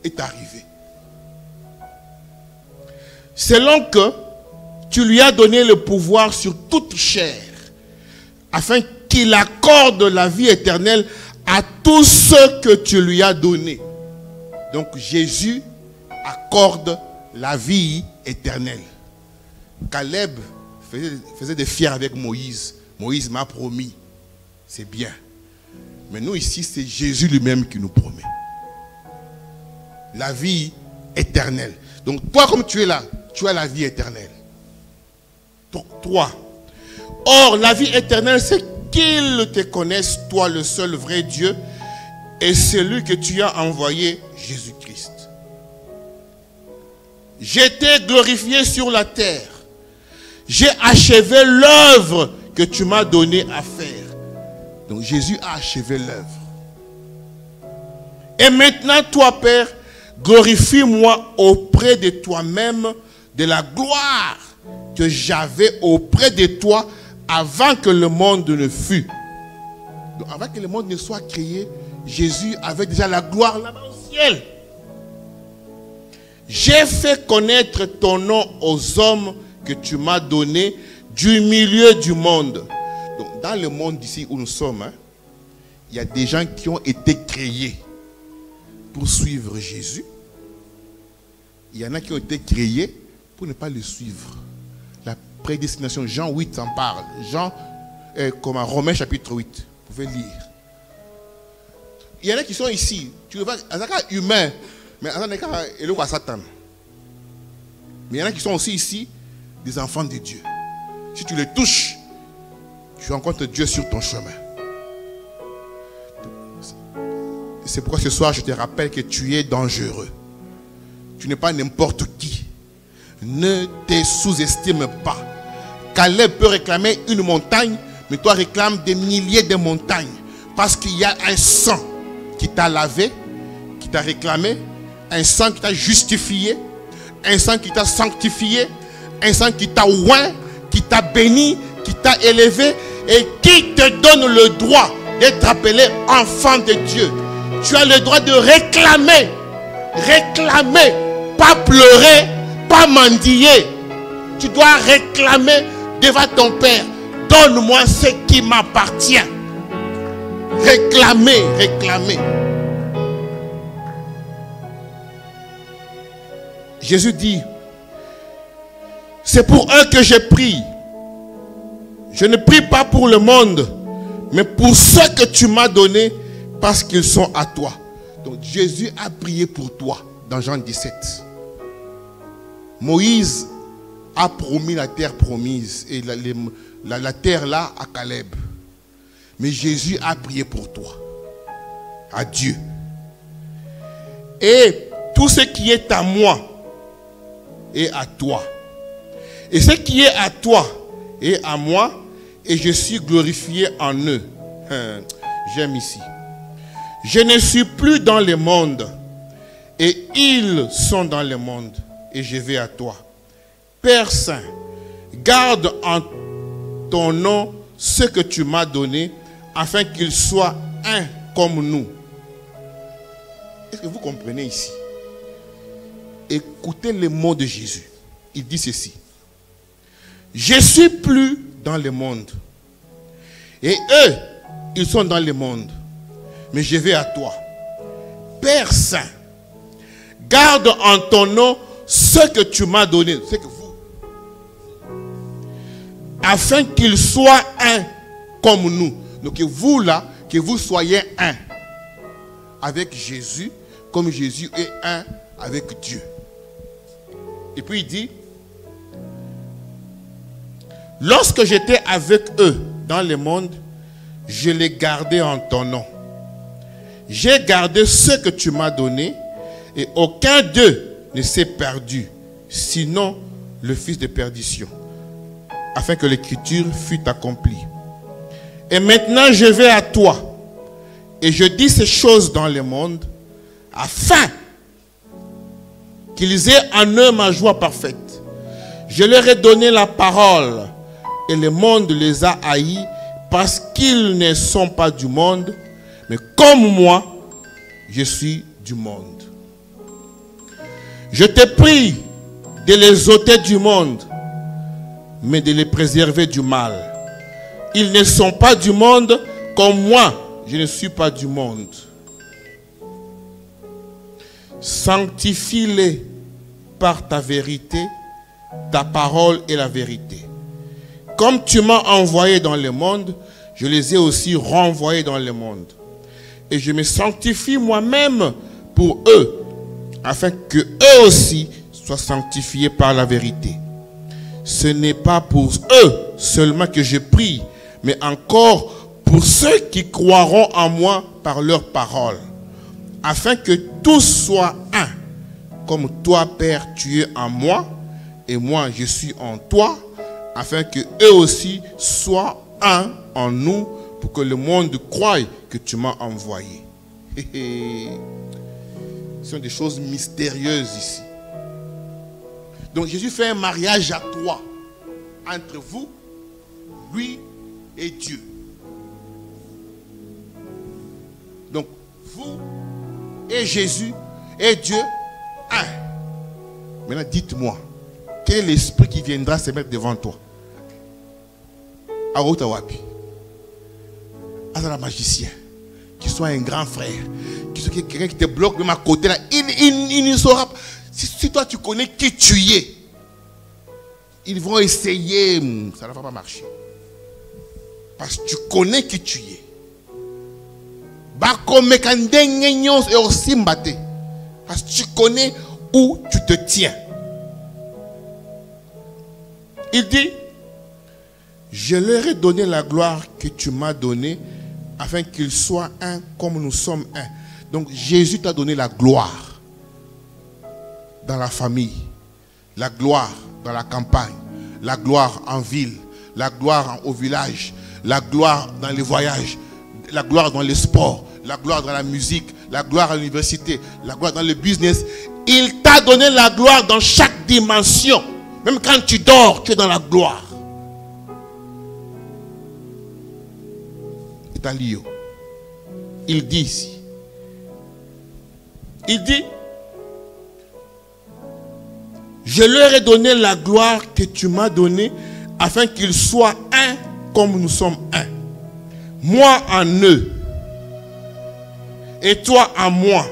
est arrivée. Selon que tu lui as donné le pouvoir sur toute chair, afin qu'il accorde la vie éternelle à tous ceux que tu lui as donnés. Donc Jésus accorde la vie éternelle. Caleb faisait des fiers avec Moïse. Moïse m'a promis. C'est bien. Mais nous ici, c'est Jésus lui-même qui nous promet. La vie éternelle. Donc toi, comme tu es là, tu as la vie éternelle. Toi. Or, la vie éternelle, c'est qu'ils te connaissent, toi le seul vrai Dieu, et celui que tu as envoyé, Jésus-Christ. J'étais glorifié sur la terre. J'ai achevé l'œuvre que tu m'as donnée à faire. Donc Jésus a achevé l'œuvre. Et maintenant, toi, Père, glorifie-moi auprès de toi-même de la gloire que j'avais auprès de toi avant que le monde ne fût. Donc, avant que le monde ne soit créé, Jésus avait déjà la gloire là-bas au ciel. J'ai fait connaître ton nom aux hommes que tu m'as donnés du milieu du monde. Donc, dans le monde ici où nous sommes, il y a des gens qui ont été créés pour suivre Jésus. Il y en a qui ont été créés pour ne pas le suivre. La prédestination, Jean 8 en parle. Comme en Romains chapitre 8. Vous pouvez lire. Il y en a qui sont ici. Tu le vois, c'est humain. Mais il y a Satan. Mais il y en a qui sont aussi ici, des enfants de Dieu. Si tu les touches, tu rencontres Dieu sur ton chemin. C'est pourquoi ce soir, je te rappelle que tu es dangereux. Tu n'es pas n'importe qui. Ne te sous-estime pas. Caleb peut réclamer une montagne, mais toi réclames des milliers de montagnes. Parce qu'il y a un sang qui t'a lavé, qui t'a réclamé, un sang qui t'a justifié, un sang qui t'a sanctifié, un sang qui t'a oint, qui t'a béni, qui t'a élevé et qui te donne le droit d'être appelé enfant de Dieu. Tu as le droit de réclamer, pas pleurer, pas mendier. Tu dois réclamer devant ton Père. Donne-moi ce qui m'appartient. Réclamer. Jésus dit, c'est pour eux que je prie. Je ne prie pas pour le monde, mais pour ceux que tu m'as donnés, parce qu'ils sont à toi. Donc Jésus a prié pour toi dans Jean 17. Moïse a promis la terre promise et la terre là à Caleb. Mais Jésus a prié pour toi, à Dieu. Et tout ce qui est à moi est à toi. Et ce qui est à toi est à moi, et je suis glorifié en eux. J'aime ici. Je ne suis plus dans le monde, et ils sont dans le monde, et je vais à toi. Père Saint, garde en ton nom ce que tu m'as donné, afin qu'ils soient un comme nous. Est-ce que vous comprenez ici? Écoutez les mots de Jésus. Il dit ceci. Je suis plus dans le monde. Et eux, ils sont dans le monde. Mais je vais à toi. Père Saint, garde en ton nom ce que tu m'as donné. C'est que vous. Afin qu'ils soient un comme nous. Donc que vous là, que vous soyez un avec Jésus, comme Jésus est un avec Dieu. Et puis il dit, lorsque j'étais avec eux dans le monde, je les gardais en ton nom. J'ai gardé ce que tu m'as donné, et aucun d'eux ne s'est perdu, sinon le fils de perdition, afin que l'écriture fût accomplie. Et maintenant je vais à toi, et je dis ces choses dans le monde, afin qu'ils aient en eux ma joie parfaite. Je leur ai donné la parole, et le monde les a haïs, parce qu'ils ne sont pas du monde, mais comme moi, je suis du monde. Je te prie de les ôter du monde, mais de les préserver du mal. Ils ne sont pas du monde, comme moi, je ne suis pas du monde. Sanctifie-les par ta vérité, ta parole est la vérité. Comme tu m'as envoyé dans le monde, je les ai aussi renvoyés dans le monde. Et je me sanctifie moi-même pour eux, afin que eux aussi soient sanctifiés par la vérité. Ce n'est pas pour eux seulement que je prie, mais encore pour ceux qui croiront en moi par leur parole, afin que tous soient un, comme toi, Père, tu es en moi, et moi, je suis en toi, afin que eux aussi soient un en nous, pour que le monde croie que tu m'as envoyé. Ce sont des choses mystérieuses ici. Donc Jésus fait un mariage à trois, entre vous, lui et Dieu. Donc vous et Jésus et Dieu, un. Maintenant dites-moi, quel est l'esprit qui viendra se mettre devant toi? À Otawapi. À un magicien, qui soit un grand frère, qui soit quelqu'un qui te bloque même à côté là, il ne saura pas. Si toi tu connais qui tu es, ils vont essayer, ça ne va pas marcher. Parce que tu connais qui tu es. Parce que tu connais où tu te tiens. Il dit, je leur ai donné la gloire que tu m'as donnée, afin qu'ils soient un comme nous sommes un. Donc Jésus t'a donné la gloire dans la famille, la gloire dans la campagne, la gloire en ville, la gloire au village, la gloire dans les voyages, la gloire dans les sports, la gloire dans la musique, la gloire à l'université, la gloire dans le business. Il t'a donné la gloire dans chaque dimension. Même quand tu dors, tu es dans la gloire. Il dit ici, il dit, je leur ai donné la gloire que tu m'as donnée, afin qu'ils soient un comme nous sommes un. Moi en eux et toi en moi,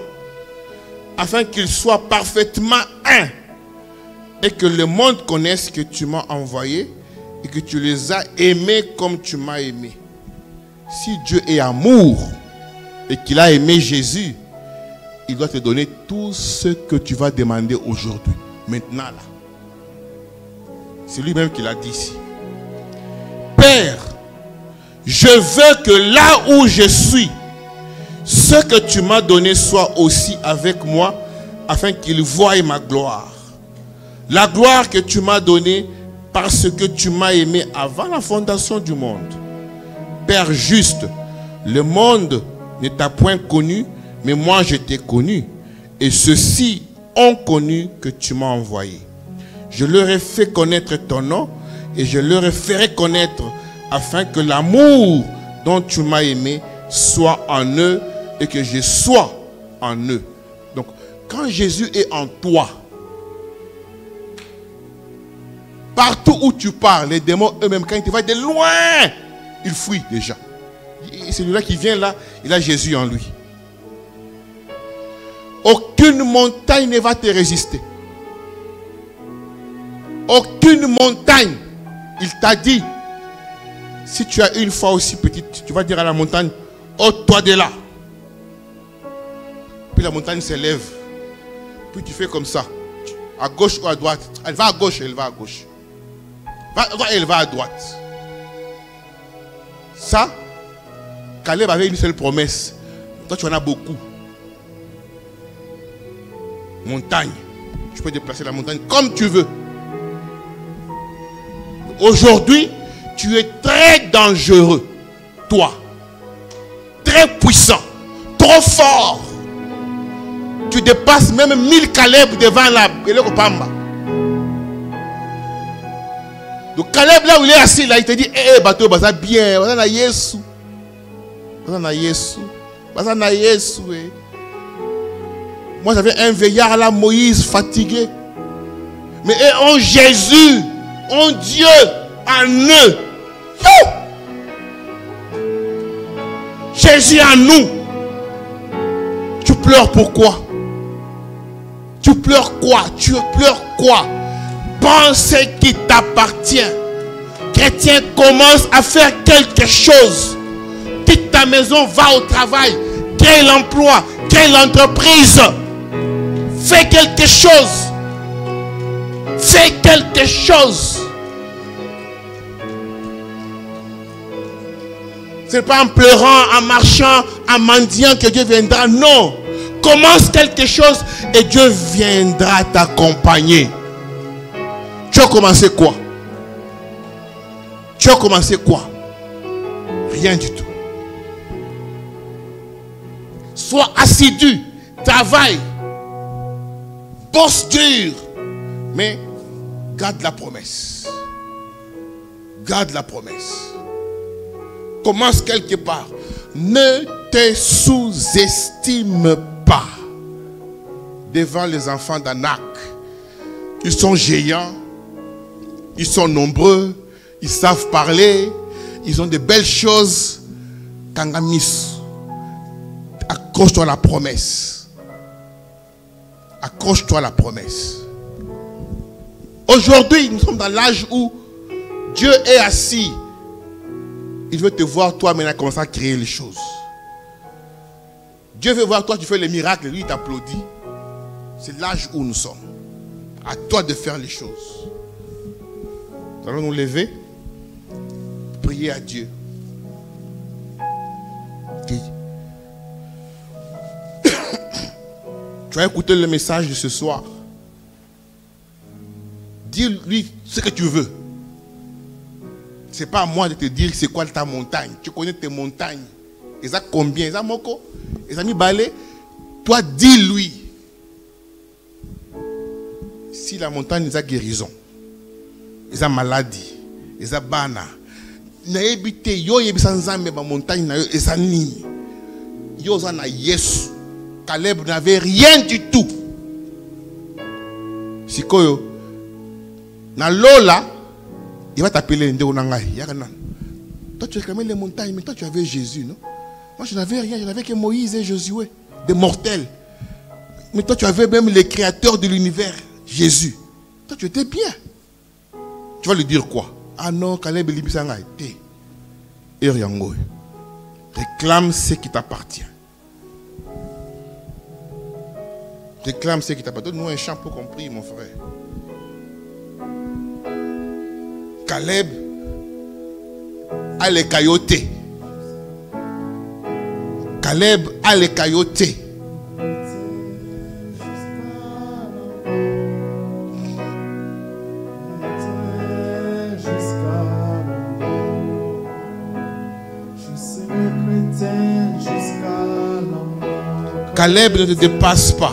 afin qu'ils soient parfaitement un, et que le monde connaisse que tu m'as envoyé et que tu les as aimés comme tu m'as aimé. Si Dieu est amour et qu'il a aimé Jésus, il doit te donner tout ce que tu vas demander aujourd'hui, maintenant là. C'est lui-même qui l'a dit ici. Père, je veux que là où je suis, ce que tu m'as donné soit aussi avec moi, afin qu'ils voient ma gloire. La gloire que tu m'as donnée parce que tu m'as aimé avant la fondation du monde. Père juste, le monde ne t'a point connu, mais moi je t'ai connu. Et ceux-ci ont connu que tu m'as envoyé. Je leur ai fait connaître ton nom et je leur ai fait connaître afin que l'amour dont tu m'as aimé soit en eux et que je sois en eux. Donc, quand Jésus est en toi, partout où tu pars, les démons eux-mêmes, quand ils te voient de loin, ils fuient déjà. Et celui-là qui vient là, il a Jésus en lui. Aucune montagne ne va te résister. Aucune montagne. Il t'a dit, si tu as une foi aussi petite, tu vas dire à la montagne, ôte-toi de là. Puis la montagne s'élève. Puis tu fais comme ça. À gauche ou à droite. Elle va à gauche, elle va à gauche. Elle va à droite. Ça, Caleb avait une seule promesse. Toi, tu en as beaucoup. Montagne. Tu peux déplacer la montagne comme tu veux. Aujourd'hui, tu es très dangereux. Toi. Très puissant. Trop fort. Tu dépasses même 1000 Caleb devant la Pamba. Donc Caleb, là où il est assis, là, il te dit, bateau, ça bien, ça na Yesu. Ça na Yesu. Ça na Yesu. Moi, j'avais un veillard là, Moïse, fatigué. Mais en Jésus, en Dieu, en eux. Jésus en nous. Tu pleures pourquoi? Tu pleures quoi? Tu pleures quoi? Prends ce qui t'appartient. Chrétien, commence à faire quelque chose. Quitte ta maison, va au travail. Crée l'emploi, crée l'entreprise. Fais quelque chose. Fais quelque chose. Ce n'est pas en pleurant, en marchant, en mendiant que Dieu viendra. Non. Commence quelque chose et Dieu viendra t'accompagner. Tu as commencé quoi? Tu as commencé quoi? Rien du tout. Sois assidu, travaille, bosse dur, mais garde la promesse. Garde la promesse. Commence quelque part. Ne te sous-estime pas devant les enfants d'Anak. Ils sont géants, ils sont nombreux, ils savent parler, ils ont de belles choses. Kangamis, accroche-toi à la promesse. Accroche-toi à la promesse. Aujourd'hui, nous sommes dans l'âge où Dieu est assis. Il veut te voir, toi, maintenant, commencer à créer les choses. Dieu veut voir, toi, tu fais les miracles, lui, il t'applaudit. C'est l'âge où nous sommes. À toi de faire les choses. Nous allons nous lever, prier à Dieu. Tu vas écouter le message de ce soir. Dis-lui ce que tu veux. Ce n'est pas à moi de te dire c'est quoi ta montagne. Tu connais tes montagnes. Ils ont combien? Ils ont moko? Ils ont mis balai. Toi, dis-lui. Si la montagne est guérison, ils ont maladie, ils ont bana. Na ebite yo yebisa nzambe ba montagne na yo ezani. Yo za na Yesu. Caleb n'avait rien du tout. Sikoyo na lola, il va t'appeler Ndeo Nangai. Toi tu réclamais les montagnes, mais toi tu avais Jésus, non? Moi je n'avais rien, je n'avais que Moïse et Josué, des mortels. Mais toi tu avais même les créateurs de l'univers, Jésus. Toi tu étais bien. Tu vas lui dire quoi? Ah non, Caleb Libisangai. Réclame ce qui t'appartient. Réclame ce qui t'appartient. Donne-nous un chant pour qu'on prie, mon frère. Caleb a les caillotés. Caleb a les caillotés. Caleb ne te dépasse pas.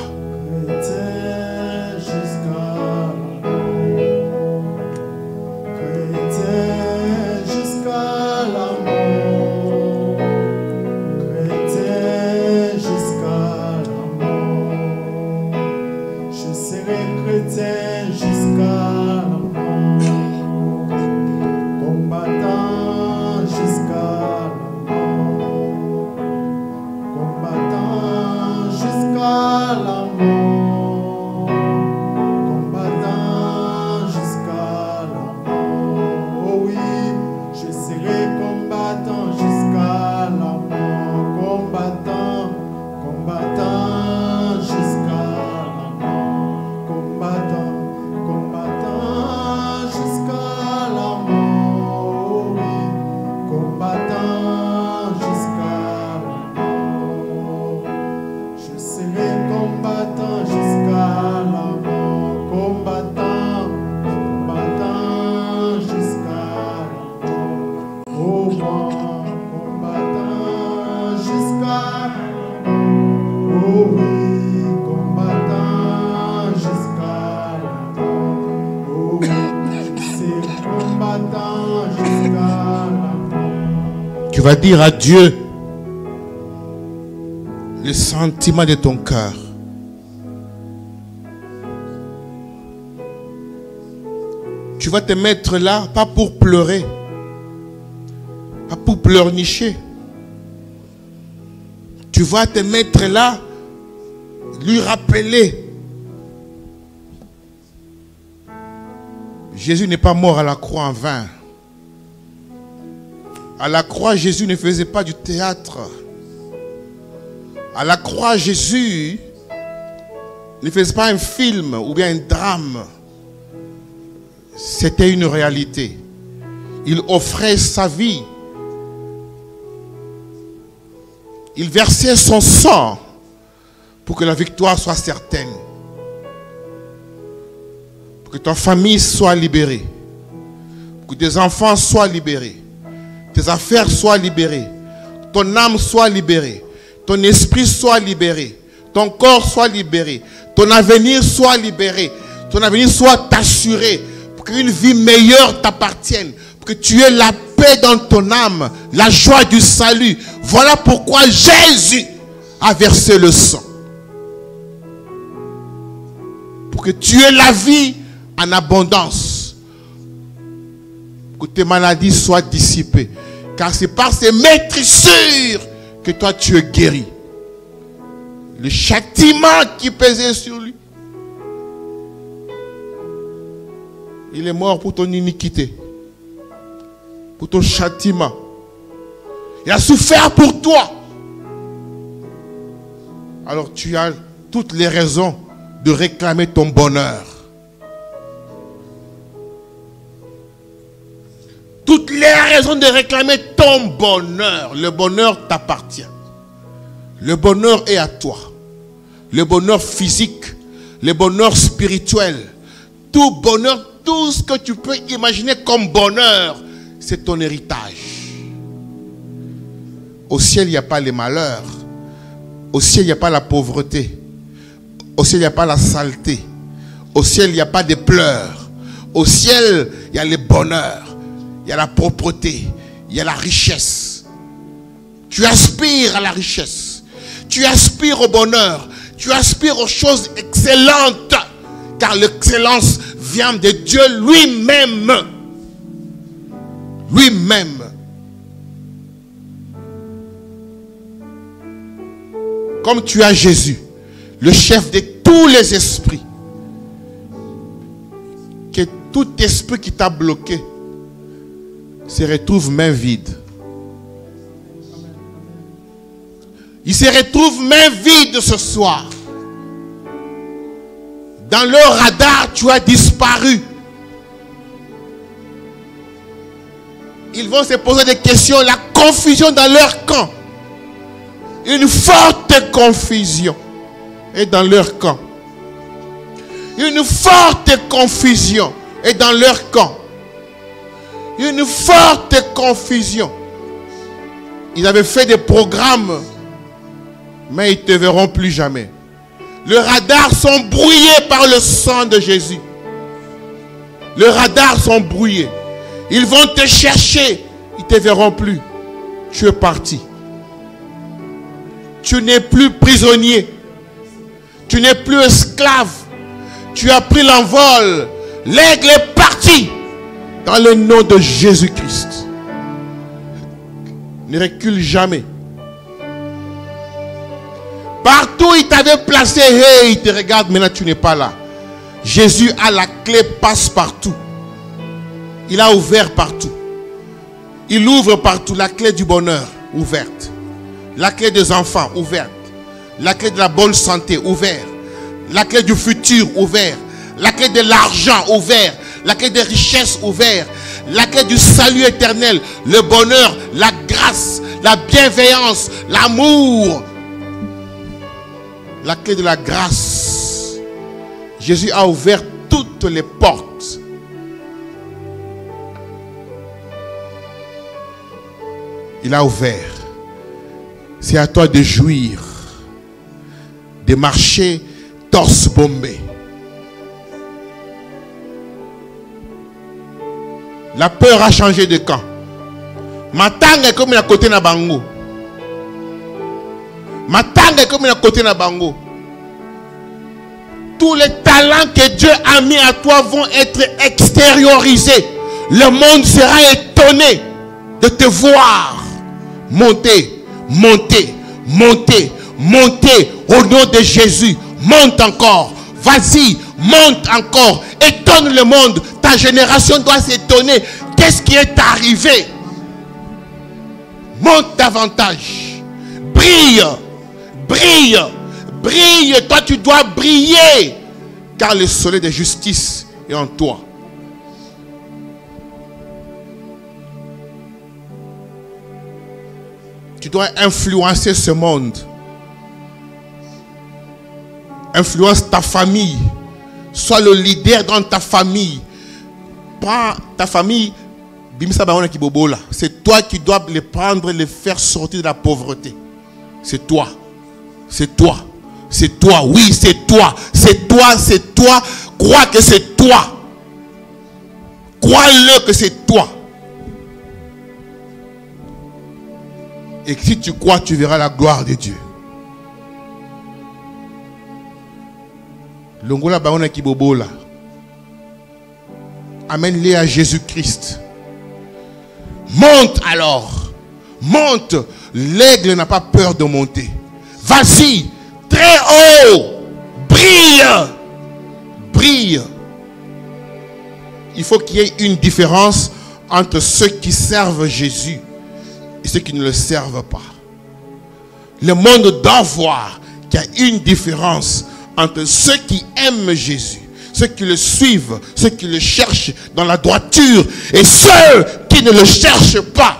Oh oui, combattant jusqu'à la mort. Oh oui, c'est combattant jusqu'à la mort. Tu vas dire à Dieu le sentiment de ton cœur. Tu vas te mettre là, pas pour pleurer, pas pour pleurnicher. Tu vas te mettre là, lui rappeler. Jésus n'est pas mort à la croix en vain. À la croix, Jésus ne faisait pas du théâtre. À la croix, Jésus ne faisait pas un film ou bien un drame. C'était une réalité. Il offrait sa vie. Il versait son sang pour que la victoire soit certaine. Pour que ta famille soit libérée. Pour que tes enfants soient libérés. Tes affaires soient libérées. Ton âme soit libérée. Ton esprit soit libéré. Ton corps soit libéré. Ton avenir soit libéré. Ton avenir soit assuré. Pour qu'une vie meilleure t'appartienne. Pour que tu aies la paix dans ton âme. La joie du salut. Voilà pourquoi Jésus a versé le sang. Pour que tu aies la vie en abondance. Pour que tes maladies soient dissipées. Car c'est par ces maîtrisures que toi tu es guéri. Le châtiment qui pesait sur lui. Il est mort pour ton iniquité. Pour ton châtiment. Il a souffert pour toi. Alors tu as toutes les raisons de réclamer ton bonheur. Toutes les raisons de réclamer ton bonheur. Le bonheur t'appartient. Le bonheur est à toi. Le bonheur physique, le bonheur spirituel, tout bonheur, tout ce que tu peux imaginer comme bonheur, c'est ton héritage. Au ciel, il n'y a pas les malheurs. Au ciel, il n'y a pas la pauvreté. Au ciel, il n'y a pas la saleté. Au ciel, il n'y a pas de pleurs. Au ciel, il y a le bonheur. Il y a la propreté, il y a la richesse. Tu aspires à la richesse. Tu aspires au bonheur. Tu aspires aux choses excellentes. Car l'excellence vient de Dieu lui-même. Lui-même. Comme tu as Jésus, le chef de tous les esprits. Que tout esprit qui t'a bloqué se retrouve main vide. Il se retrouve main vide ce soir. Dans leur radar, tu as disparu. Ils vont se poser des questions. La confusion dans leur camp. Une forte confusion est dans leur camp. Une forte confusion est dans leur camp. Une forte confusion. Ils avaient fait des programmes, mais ils ne te verront plus jamais. Le radar sont brouillés par le sang de Jésus. Le radar sont brouillés. Ils vont te chercher, ils ne te verront plus. Tu es parti. Tu n'es plus prisonnier. Tu n'es plus esclave. Tu as pris l'envol. L'aigle est parti. Dans le nom de Jésus-Christ. Ne recule jamais. Partout il t'avait placé, hey, il te regarde, maintenant tu n'es pas là. Jésus a la clé, passe partout. Il a ouvert partout. Il ouvre partout. La clé du bonheur, ouverte. La clé des enfants, ouverte. La clé de la bonne santé, ouverte. La clé du futur, ouverte. La clé de l'argent, ouverte. La clé des richesses, ouverte. La clé du salut éternel, le bonheur, la grâce, la bienveillance, l'amour. La clé de la grâce. Jésus a ouvert toutes les portes. Il a ouvert. C'est à toi de jouir. de marcher torse bombé. La peur a changé de camp. Matanga est comme à côté na bango. Matanga est comme à côté na bango. Tous les talents que Dieu a mis à toi vont être extériorisés. Le monde sera étonné de te voir monter, monter, monter, monter au nom de Jésus. Monte encore. Vas-y, monte encore. Étonne le monde. Ta génération doit s'étonner. Qu'est-ce qui est arrivé? Monte davantage. Brille. Brille. Brille. Toi, tu dois briller. Car le soleil de justice est en toi. Tu dois influencer ce monde. Influence ta famille. Sois le leader dans ta famille. Prends ta famille. C'est toi qui dois les prendre et les faire sortir de la pauvreté. C'est toi. C'est toi. C'est toi. Oui, c'est toi. C'est toi. C'est toi. Crois que c'est toi. Crois-le que c'est toi. Et si tu crois, tu verras la gloire de Dieu. Longola baona kibobola. Amène-les à Jésus-Christ. Monte alors. Monte. L'aigle n'a pas peur de monter. Vas-y. Très haut. Brille. Brille. Il faut qu'il y ait une différence entre ceux qui servent Jésus et ceux qui ne le servent pas. Le monde doit voir qu'il y a une différence entre ceux qui aiment Jésus, ceux qui le suivent, ceux qui le cherchent dans la droiture et ceux qui ne le cherchent pas.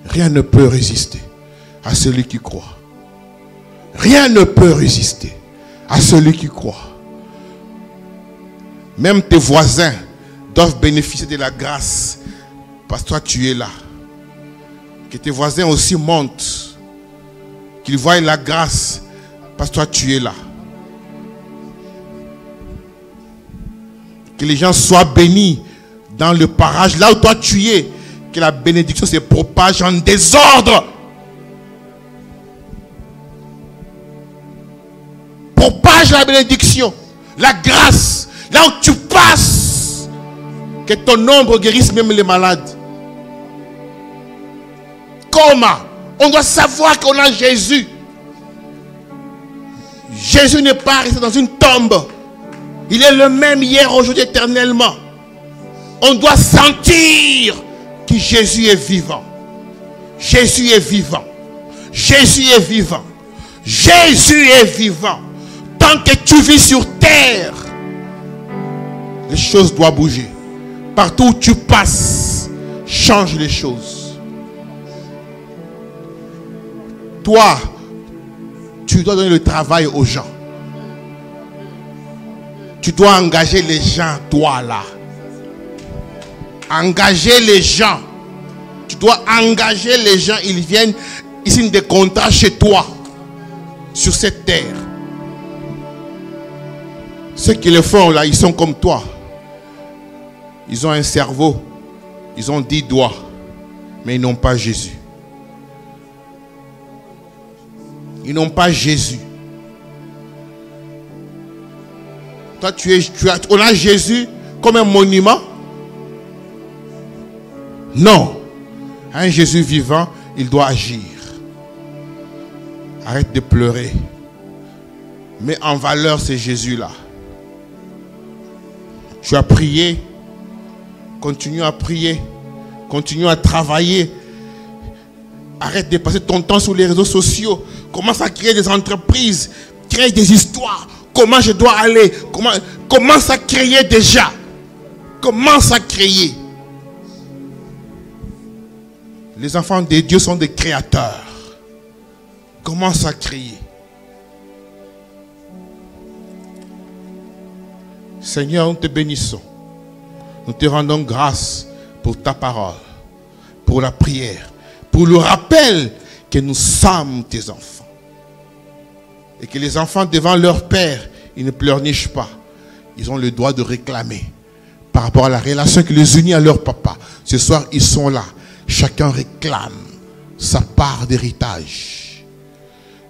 Rien ne peut résister à celui qui croit. Rien ne peut résister à celui qui croit. Même tes voisins doivent bénéficier de la grâce parce que toi tu es là. Que tes voisins aussi montent. Qu'ils voient la grâce parce que toi tu es là. Que les gens soient bénis dans le parage là où toi tu es. Que la bénédiction se propage en désordre. Propage la bénédiction, la grâce, là où tu passes. Que ton ombre guérisse même les malades. Comment? On doit savoir qu'on a Jésus. Jésus n'est pas resté dans une tombe. Il est le même hier, aujourd'hui, éternellement. On doit sentir que Jésus est vivant. Jésus est vivant. Jésus est vivant. Jésus est vivant. Tant que tu vis sur terre, les choses doivent bouger. Partout où tu passes, change les choses. Toi, tu dois donner le travail aux gens. Tu dois engager les gens, toi là. Engager les gens. Tu dois engager les gens. Ils viennent, ils signent des contrats chez toi. Sur cette terre. Ceux qui le font là, ils sont comme toi. Ils ont un cerveau. Ils ont 10 doigts. Mais ils n'ont pas Jésus. Ils n'ont pas Jésus. Toi, on a Jésus comme un monument? Non. Un Jésus vivant, il doit agir. Arrête de pleurer. Mets en valeur ce Jésus-là. Tu as prié. Continue à prier. Continue à travailler. Arrête de passer ton temps sur les réseaux sociaux. Commence à créer des entreprises. Crée des histoires. Comment je dois aller? Commence à créer déjà. Commence à créer. Les enfants de Dieu sont des créateurs. Commence à créer. Seigneur, nous te bénissons. Nous te rendons grâce pour ta parole, pour la prière, pour le rappel que nous sommes tes enfants. Et que les enfants devant leur père, ils ne pleurnichent pas. Ils ont le droit de réclamer par rapport à la relation qui les unit à leur papa. Ce soir, ils sont là. Chacun réclame sa part d'héritage.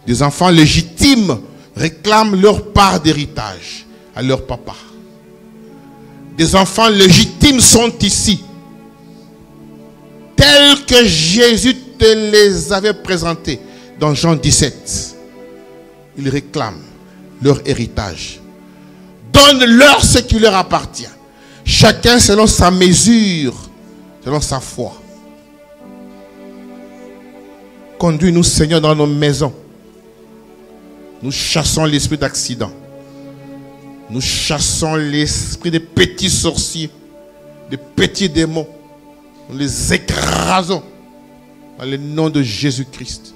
Des enfants légitimes réclament leur part d'héritage à leur papa. Des enfants légitimes sont ici, tels que Jésus te les avait présentés dans Jean 17. Ils réclament leur héritage. Donne-leur ce qui leur appartient. Chacun selon sa mesure, selon sa foi. Conduis-nous, Seigneur, dans nos maisons. Nous chassons l'esprit d'accident. Nous chassons l'esprit des petits sorciers, des petits démons. Nous les écrasons dans le nom de Jésus-Christ.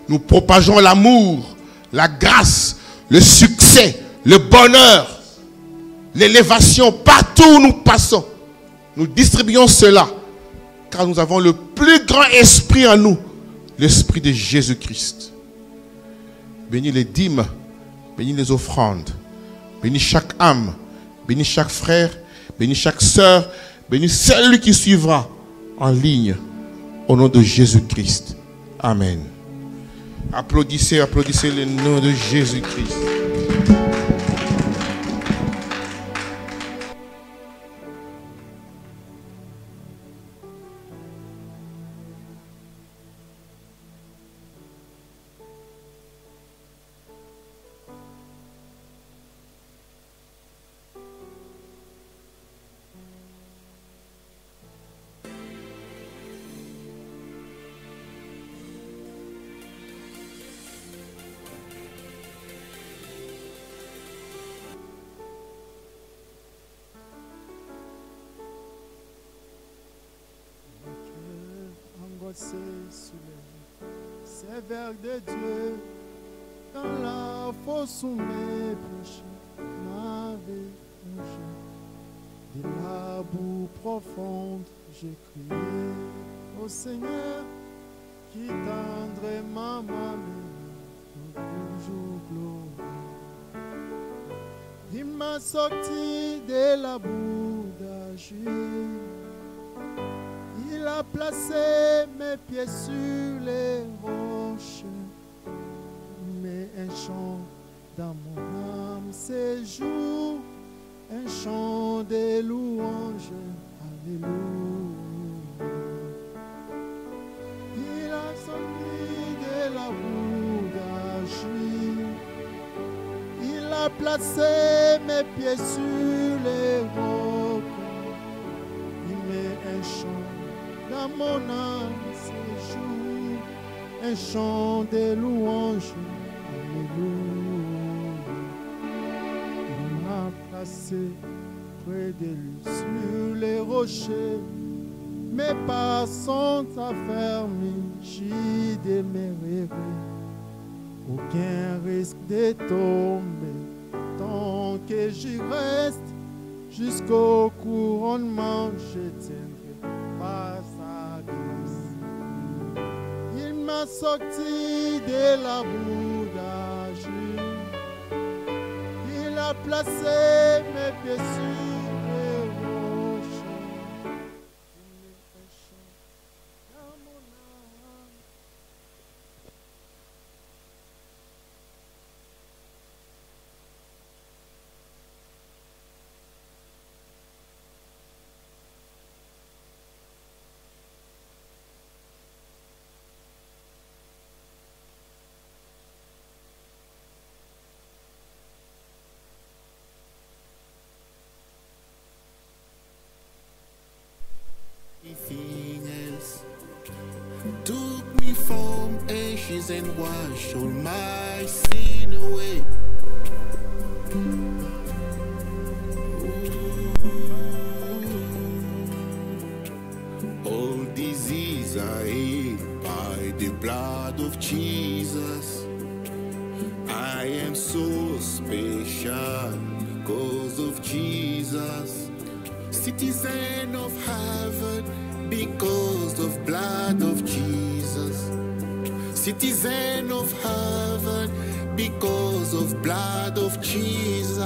Nous propageons l'amour, la grâce, le succès, le bonheur, l'élévation partout où nous passons. Nous distribuons cela car nous avons le plus grand esprit en nous, l'esprit de Jésus-Christ. Bénis les dîmes, bénis les offrandes, bénis chaque âme, bénis chaque frère, bénis chaque sœur, bénis celui qui suivra en ligne au nom de Jésus-Christ. Amen. Applaudissez, applaudissez le nom de Jésus-Christ. Sévère de Dieu, dans la fosse où mes péchés m'avaient plongé. De la boue profonde, j'ai crié au Seigneur, qui tendrement m'a mené toujours gloire. Il m'a sorti de la boue d'agir. Il a placé mes pieds sur les roches, mais un chant dans mon âme séjour, un chant de louange, alléluia. Il a sorti de la boue d'agir, il a placé mes pieds sur les rocs, il met un chant dans mon âme séjour, un chant de louange, alléluia. Il m'a placé près de lui sur les rochers, mes pas sont affermis, j'y demeurerai. Aucun risque de tomber, tant que j'y reste, jusqu'au couronnement, je tiendrai par sa grâce. Il m'a sorti de la boue d'agir, il a placé mes pieds sur les roches. Dans mon âme. Anything else took me from ashes and washed all my sin away. All disease are healed by the blood of Jesus. I am so special because of Jesus. Citizen of heaven because of blood of Jesus. citizen of heaven because of blood of Jesus.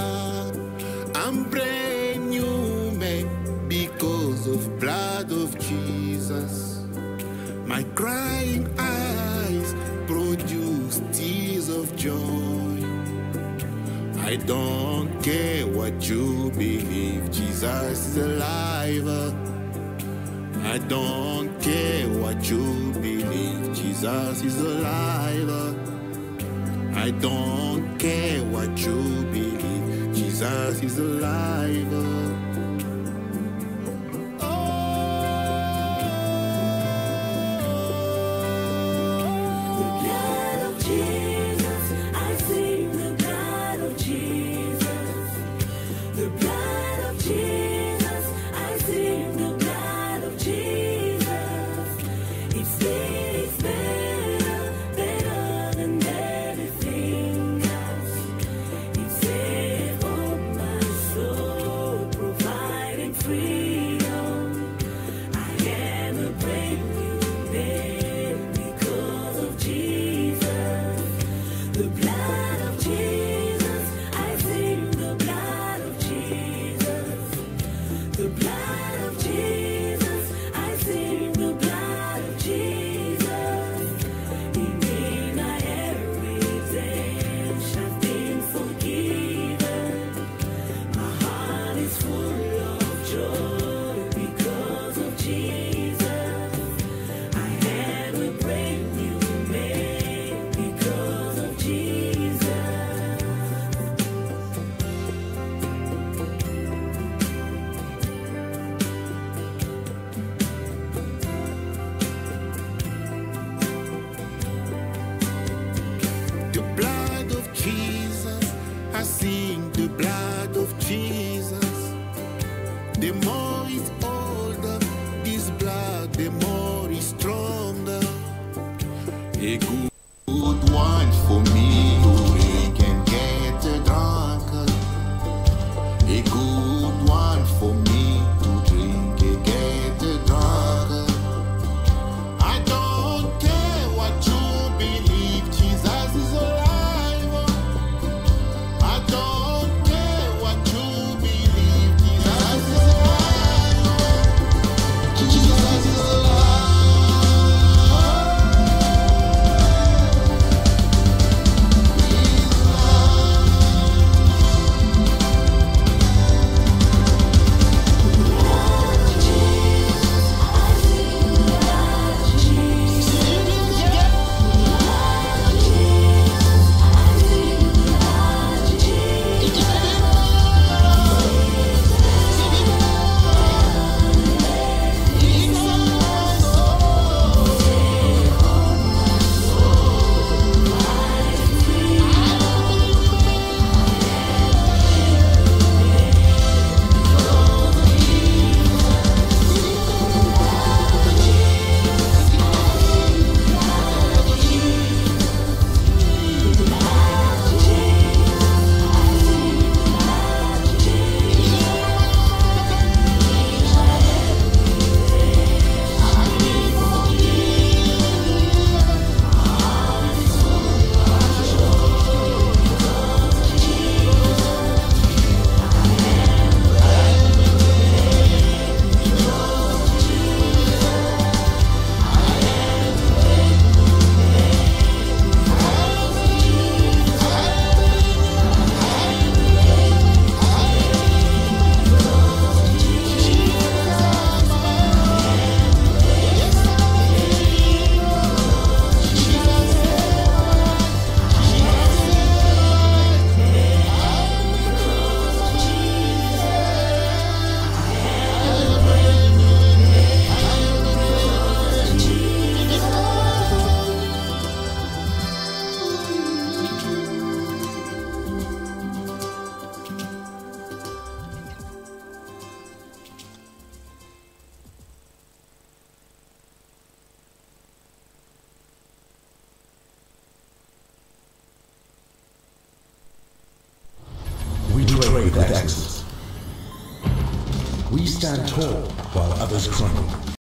I'm brand new man because of blood of Jesus. My crying eyes produce tears of joy. I don't care what you believe, Jesus is alive. I don't care what you believe, Jesus is alive. I don't care what you believe, Jesus is alive. The more it's older, this blood, the more it's stronger. A good one for me who can get drunk. A good one for me to drink and get drunk. I don't care what you believe, Jesus is alive. I don't care what you believe, Jesus is alive. With excellence. We stand tall while others crumble.